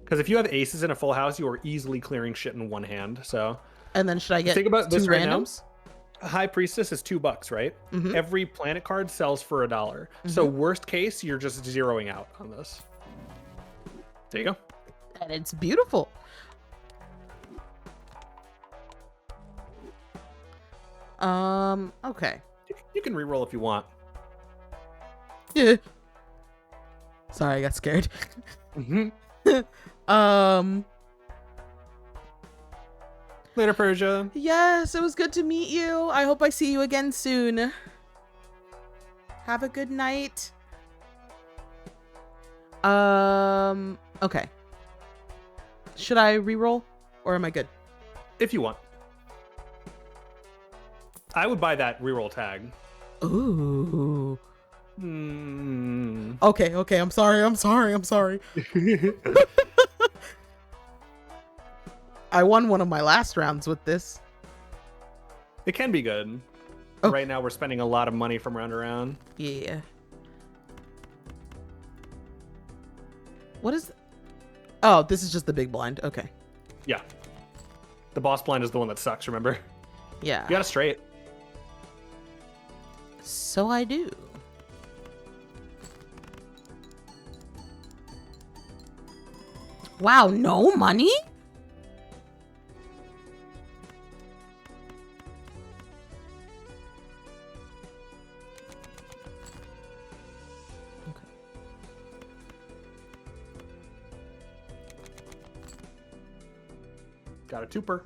Because if you have aces in a full house, you are easily clearing shit in one hand. So. And then should I get think about this right randoms? Now? High Priestess is $2, right? Mm-hmm. Every planet card sells for $1. Mm-hmm. So worst case, you're just zeroing out on this. There you go. And it's beautiful. Okay. You can reroll if you want. Yeah. Sorry, I got scared. Mm-hmm. Later, Persia. Yes, it was good to meet you. I hope I see you again soon. Have a good night. Okay. Should I reroll or am I good? If you want. I would buy that reroll tag. Ooh. Mm. Okay. I'm sorry. I won one of my last rounds with this. It can be good. Oh. Right now we're spending a lot of money from round to round. Yeah. What is... Oh, this is just the big blind. Okay. Yeah. The boss blind is the one that sucks, remember? Yeah. You got it straight. So I do. Wow, no money? Okay. Got a 2-per.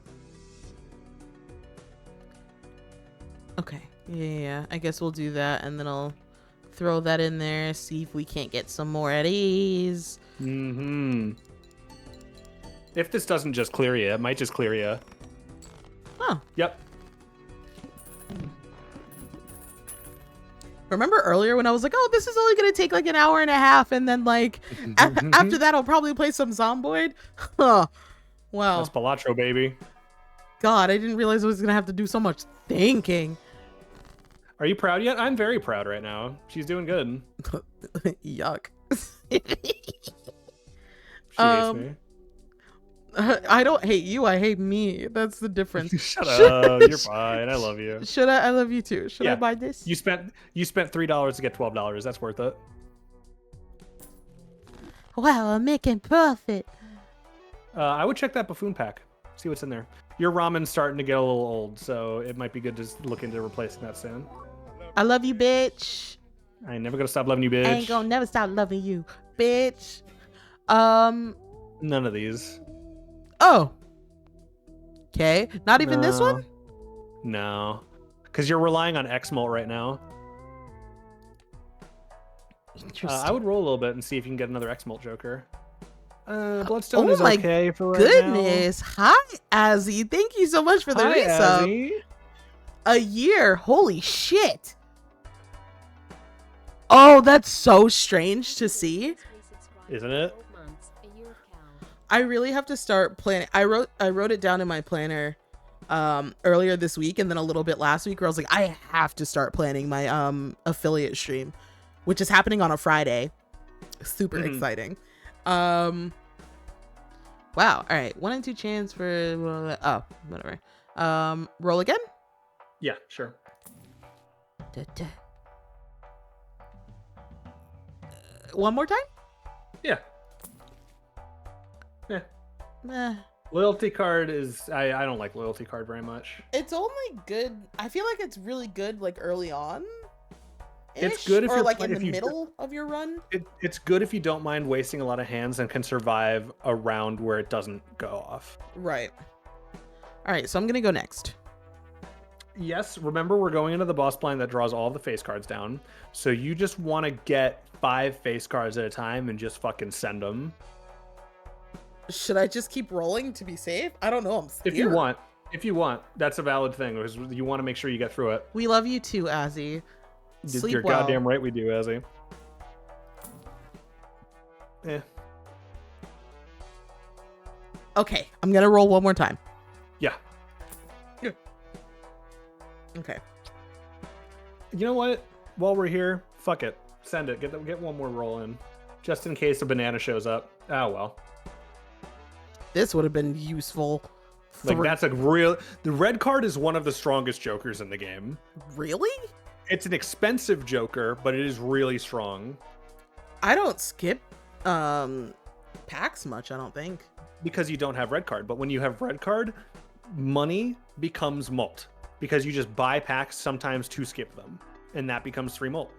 Okay. Yeah, I guess we'll do that, and then I'll throw that in there, see if we can't get some more at ease. Mm-hmm. If this doesn't just clear you, it might just clear you. Oh. Yep. Remember earlier when I was like, oh, this is only going to take like an hour and a half. And then like after that, I'll probably play some Zomboid. Huh. Wow. That's Balatro, baby. God, I didn't realize I was going to have to do so much thinking. Are you proud yet? I'm very proud right now. She's doing good. Yuck. She hates me. I don't hate you. I hate me. That's the difference. Shut up. You're fine. I love you. Should I love you too. Should I buy this? You spent $3 to get $12. That's worth it. Wow, I'm making profit. I would check that buffoon pack. See what's in there. Your ramen's starting to get a little old, so it might be good to look into replacing that soon. I love you, bitch. I ain't never gonna stop loving you, bitch. I ain't gonna never stop loving you, bitch. None of these. Oh. Okay. Not even this one? No. Because you're relying on X-Molt right now. Interesting. I would roll a little bit and see if you can get another X-Molt Joker. Bloodstone is okay for right goodness. Hi, Azzy. Thank you so much for the resub. Azzy. A year. Holy shit. Oh, that's so strange to see. Isn't it? I really have to start planning. I wrote it down in my planner earlier this week and then a little bit last week where I was like, I have to start planning my affiliate stream, which is happening on a Friday. Super exciting. Wow. All right. 1 and 2 chance for whatever. Roll again? Yeah, sure. One more time? Yeah. Loyalty card is I don't like loyalty card very much. It's only good. I feel like it's really good like early on. It's good if or you're like in the middle of your run. It's good if you don't mind wasting a lot of hands and can survive a round where it doesn't go off. Right. All right, so I'm gonna go next. Yes, remember we're going into the boss blind that draws all of the face cards down. So you just want to get 5 face cards at a time and just fucking send them. Should I just keep rolling to be safe? I don't know. I'm scared. If you want, that's a valid thing. Because you want to make sure you get through it. We love you too, Azzy. Sleep You're well. goddamn right we do, Azzy. Okay, I'm gonna roll one more time. Yeah. Okay. You know what? While we're here, fuck it. Send it. Get one more roll in. Just in case a banana shows up. Oh, well. This would have been useful. Like, that's a real... The red card is one of the strongest jokers in the game. Really? It's an expensive joker, but it is really strong. I don't skip packs much, I don't think. Because you don't have red card. But when you have red card, money becomes mult. Because you just buy packs sometimes to skip them. And that becomes 3 mult.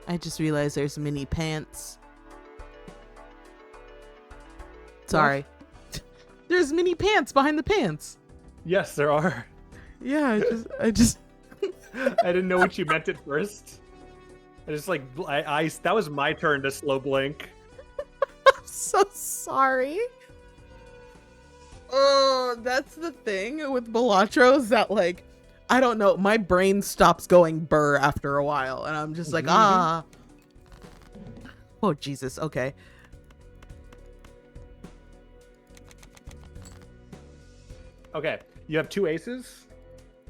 I just realized there's mini pants. Sorry. There's mini pants behind the pants. Yes, there are. Yeah, I just I didn't know what you meant at first. I just like I that was my turn to slow blink. I'm so sorry. Oh, that's the thing with Balatros that like I don't know, my brain stops going burr after a while and I'm just like oh Jesus, okay. Okay, you have 2 aces.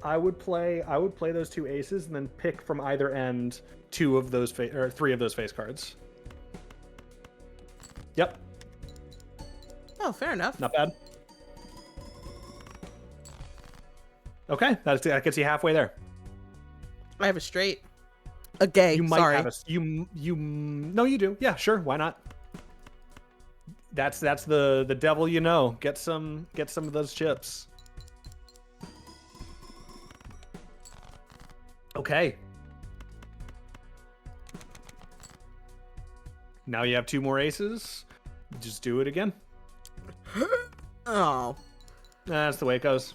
I would play those 2 aces and then pick from either end 2 of those or 3 of those face cards. Yep. Oh, fair enough. Not bad. Okay, that gets you halfway there. I have a straight. A gay. You might sorry. have no, you do. Yeah, sure. Why not? That's the devil you know. Get some of those chips. Okay. Now you have 2 more aces. Just do it again. Oh. That's the way it goes.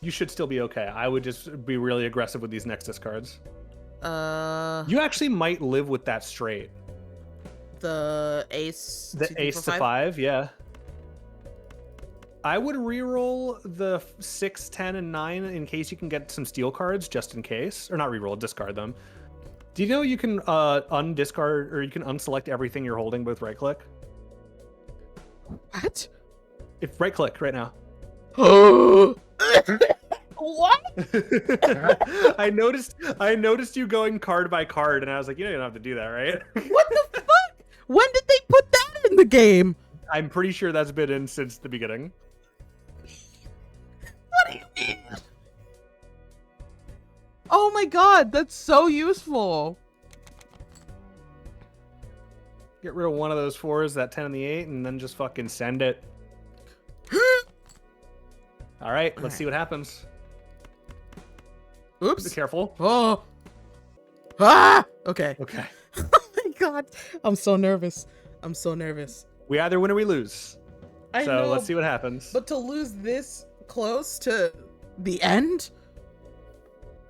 You should still be okay. I would just be really aggressive with these Nexus cards. You actually might live with that straight. The ace. The ace to 5, yeah. I would reroll the 6, 10, and 9 in case you can get some steel cards, just in case. Or not reroll, discard them. Do you know you can undiscard, or you can unselect everything you're holding with right click? What? If right click right now. What? I noticed you going card by card, and I was like, you don't have to do that, right? What the fuck? When did they put that in the game? I'm pretty sure that's been in since the beginning. What do you mean? Oh my god, that's so useful. Get rid of one of those 4s, that 10 and the 8, and then just fucking send it. All right, let's see what happens. Oops. Be careful. Oh. Ah! Okay. Okay. Oh my god. I'm so nervous. I'm so nervous. We either win or we lose. I So know, let's see what happens. but to lose this close to the end?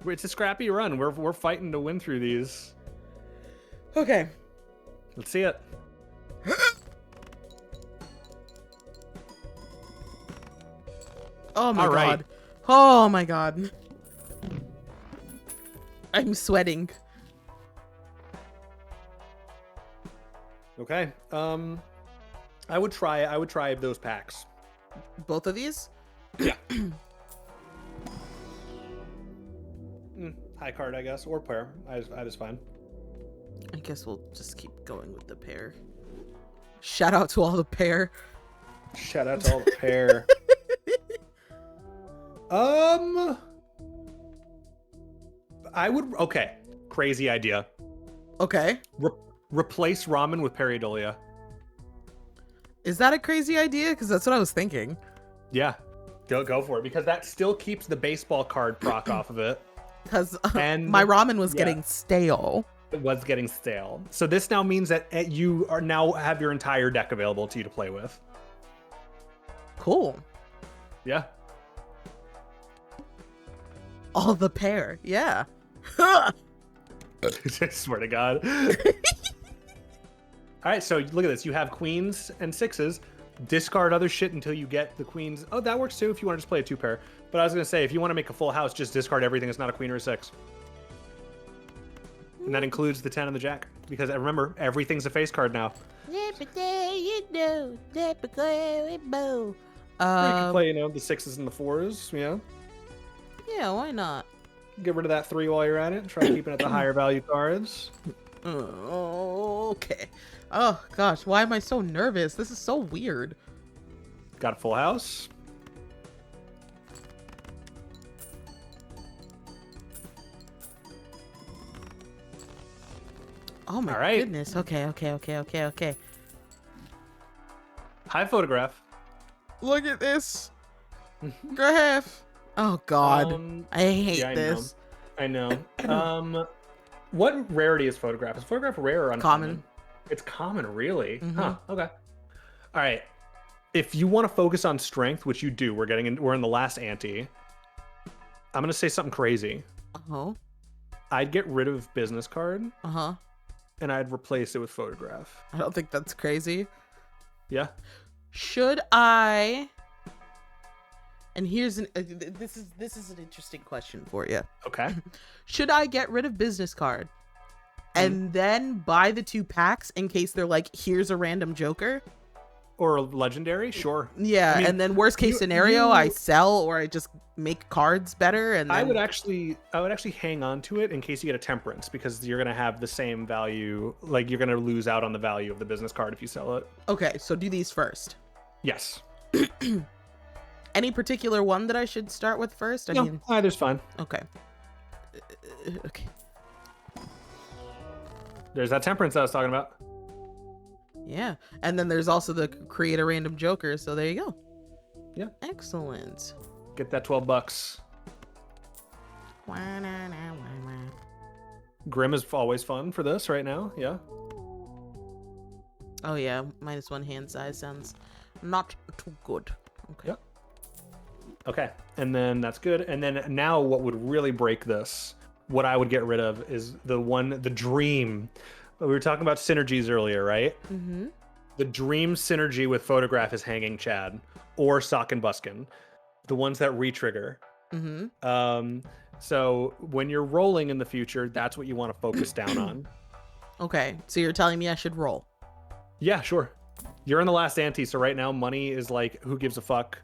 It's a scrappy run. We're fighting to win through these. Okay. Let's see it. Oh my All right. god. Oh my god. I'm sweating. Okay. I would try those packs. Both of these? Yeah. High card, I guess, or pair. I just fine. I guess we'll just keep going with the pair. Shout out to all the pair. Shout out to all the pair. Okay. Crazy idea. Okay. Replace ramen with Peridolia. Is that a crazy idea? Because that's what I was thinking. Yeah. Go for it, because that still keeps the baseball card proc off of it. Because And my ramen was yeah. getting stale. It was getting stale. So this now means that you are now have your entire deck available to you to play with. Cool. Yeah. All the pair. Yeah. I swear to God. All right, so look at this. You have queens and 6s. Discard other shit until you get the queens. Oh, that works too if you want to just play a 2-pair. But I was going to say, if you want to make a full house, just discard everything that's not a queen or a 6. And that includes the 10 and the jack. Because remember, everything's a face card now. You can play, the 6s and the 4s, yeah. Yeah, why not? Get rid of that 3 while you're at it. Try keeping it the higher value cards. Okay. Oh gosh, why am I so nervous? This is so weird. Got a full house. Oh my All right. goodness. Okay. High photograph. Look at this. Graph. Oh god. I hate yeah, this. I know. What rarity is photograph? Is photograph rare or uncommon? Common. It's common, really? Huh. Okay. All right. If you want to focus on strength, which you do, we're in the last ante. I'm gonna say something crazy. Uh-huh. I'd get rid of business card. Uh-huh. And I'd replace it with photograph. I don't think that's crazy. Yeah. Should I? And here's this is an interesting question for you. Okay. Should I get rid of business card and then buy the 2 packs in case they're like, here's a random joker? Or a legendary? Sure. Yeah, I mean, and then worst case scenario, I sell or I just make cards better. And then... I would actually hang on to it in case you get a temperance, because you're gonna have the same value. Like, you're gonna lose out on the value of the business card if you sell it. Okay, so do these first. Yes. Any particular one that I should start with first? I mean, either's fine. Okay. Okay. There's that temperance I was talking about. Yeah, and then there's also the create a random joker, so there you go. Yeah. Excellent. Get that $12. Grim is always fun for this right now. Yeah. Oh yeah, -1 hand size sounds not too good. Okay. Yep. Okay, and then that's good. And then now what would really break this, what I would get rid of, is the dream. We were talking about synergies earlier, right? Mm-hmm. The dream synergy with photograph is hanging Chad or sock and buskin, the ones that re-trigger. So when you're rolling in the future, that's what you want to focus down on. Okay, so you're telling me I should roll? Yeah, sure. You're in the last ante, so right now money is like, who gives a fuck?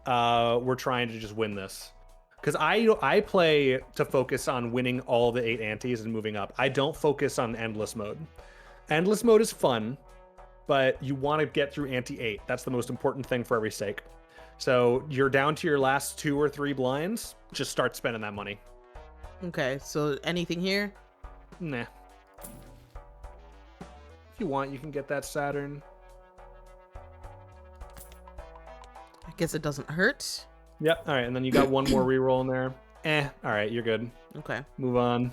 We're trying to just win this. Because I play to focus on winning all the 8 antes and moving up. I don't focus on endless mode. Endless mode is fun, but you want to get through ante 8. That's the most important thing for every stake. So you're down to your last 2 or 3 blinds. Just start spending that money. Okay, so anything here? Nah. If you want, you can get that Saturn. I guess it doesn't hurt. Yep. All right, and then you got one more reroll in there. All right, you're good. Okay. Move on.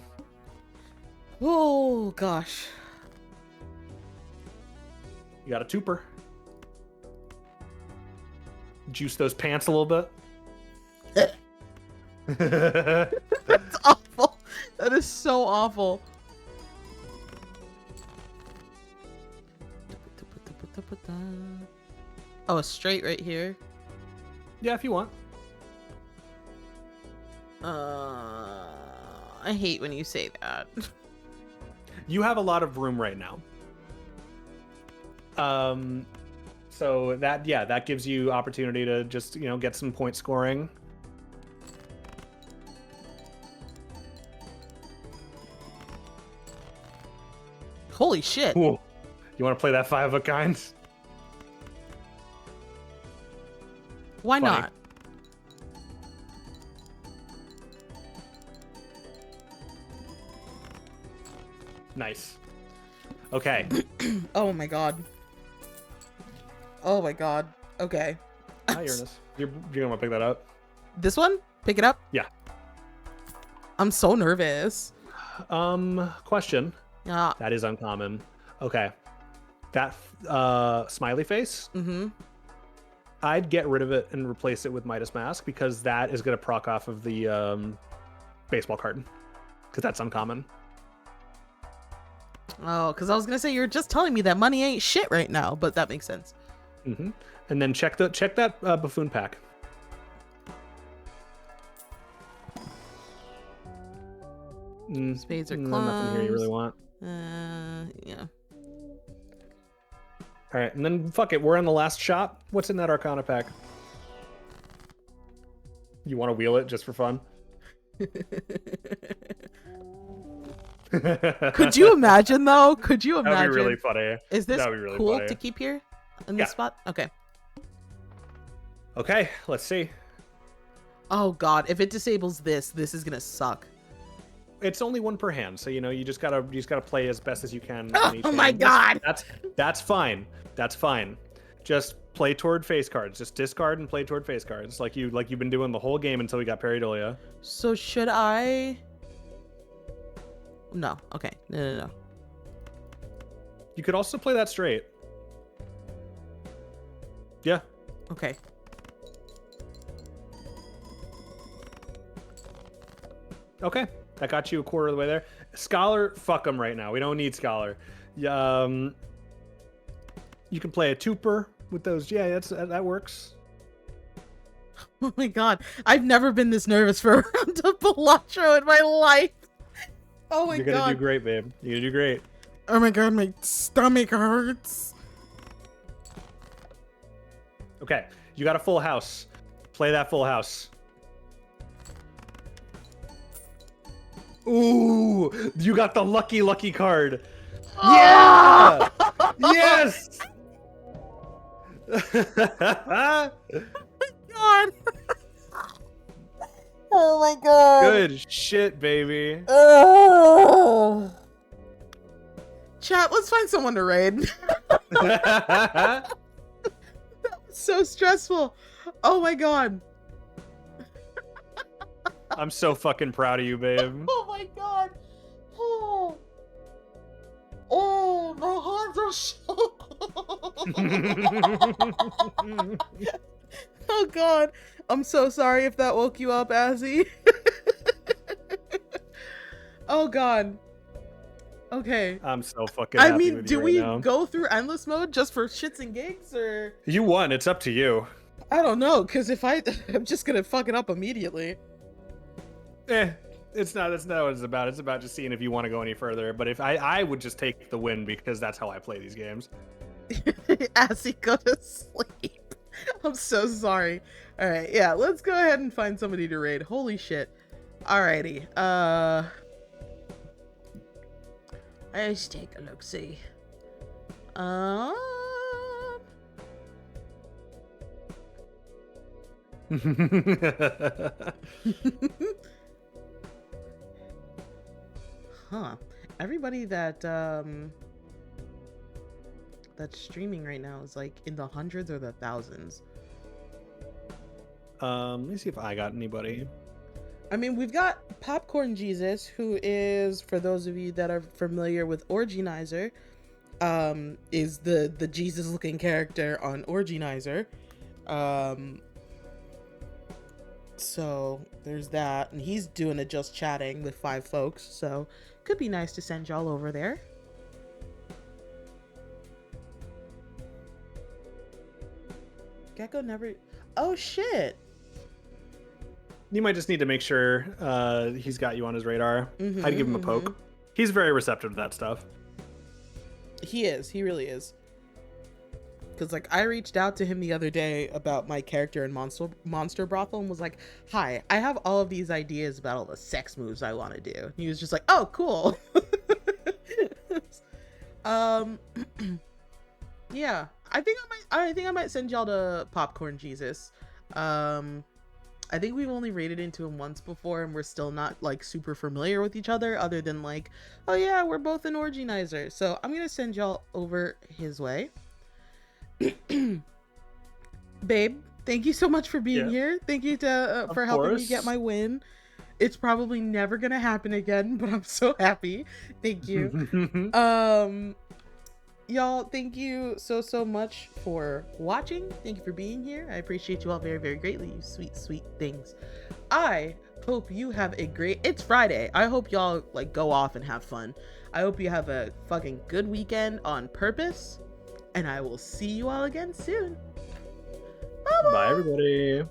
Oh gosh. You got a twoper. Juice those pants a little bit. That's awful. That is so awful. Oh, a straight right here. Yeah, if you want. I hate when you say that. You have a lot of room right now. So that gives you opportunity to just, get some point scoring. Holy shit. Cool. You want to play that 5 of a kind? Why Funny. not? Nice. Okay. Oh my god. Oh my god. Okay. Hi, Uranus. You're gonna want to pick that up? This one? Pick it up? Yeah. I'm so nervous. Question. Yeah. That is uncommon. Okay. That smiley face. Mm-hmm. I'd get rid of it and replace it with Midas Mask because that is gonna proc off of the baseball card. Because that's uncommon. Oh, because I was gonna say you're just telling me that money ain't shit right now, but that makes sense. Mm-hmm. And then check that buffoon pack. Spades or clubs. Nothing here you really want. Yeah. All right, and then fuck it. We're on the last shop. What's in that Arcana pack? You want to wheel it just for fun? Could you imagine though? Could you imagine? That'd be really funny. Is this really cool funny. to keep here in this spot? Okay. Okay, let's see. Oh god, if it disables this is gonna suck. It's only 1 per hand, so you just gotta play as best as you can. Oh my god! That's fine. That's fine. Just play toward face cards. Just discard and play toward face cards, like you've been doing the whole game until we got Pareidolia. So should I? No. Okay. No. You could also play that straight. Yeah. Okay. Okay. That got you a quarter of the way there. Scholar, fuck them right now. We don't need Scholar. You can play a twoper with those. Yeah, that works. Oh my god. I've never been this nervous for a round of Balatro in my life. Oh my god. You're gonna do great, babe. You're gonna do great. Oh my god, my stomach hurts. Okay, you got a full house. Play that full house. Ooh, you got the lucky card. Yeah! Yes! God. Oh my god. Good shit, baby. Oh. Chat, let's find someone to raid. That was so stressful. Oh my god. I'm so fucking proud of you, babe. Oh my god. Oh. Oh, my hands are shaking. Oh god. I'm so sorry if that woke you up, Azzy. Oh god. Okay. I'm so fucking happy I mean, with do you right we now. go through endless mode just for shits and gigs, or? You won. It's up to you. I don't know, because if I'm just gonna fuck it up immediately. It's not what it's about. It's about just seeing if you want to go any further. But if I would just take the win because that's how I play these games. As he go to sleep. I'm so sorry. All right, yeah, let's go ahead and find somebody to raid. Holy shit. Alrighty. Let's take a look. See. Huh. Everybody that that's streaming right now is like in the hundreds or the thousands. Let me see if I got anybody. I mean, we've got Popcorn Jesus, who is, for those of you that are familiar with Orginizer, is the Jesus looking character on Orginizer. So there's that, and he's doing it just chatting with 5 folks, so could be nice to send y'all over there. Gecko never. Oh shit. You might just need to make sure he's got you on his radar. I'd give him a poke. He's very receptive to that stuff. He is. He really is. Because, like, I reached out to him the other day about my character in Monster Brothel and was like, hi, I have all of these ideas about all the sex moves I want to do. And he was just like, oh, cool. Yeah, I think I might send y'all to Popcorn Jesus. I think we've only raided into him once before, and we're still not like super familiar with each other, other than like, oh yeah, we're both an Orginizer. So I'm gonna send y'all over his way. Babe, thank you so much for being here. Thank you for helping me get my win. It's probably never gonna happen again, but I'm so happy. Thank you. Y'all, thank you so much for watching. Thank you for being here. I appreciate you all very, very greatly, you sweet things. I hope you have a great, it's Friday. I hope y'all like go off and have fun. I hope you have a fucking good weekend on purpose, and I will see you all again soon. Bye-bye. Bye everybody.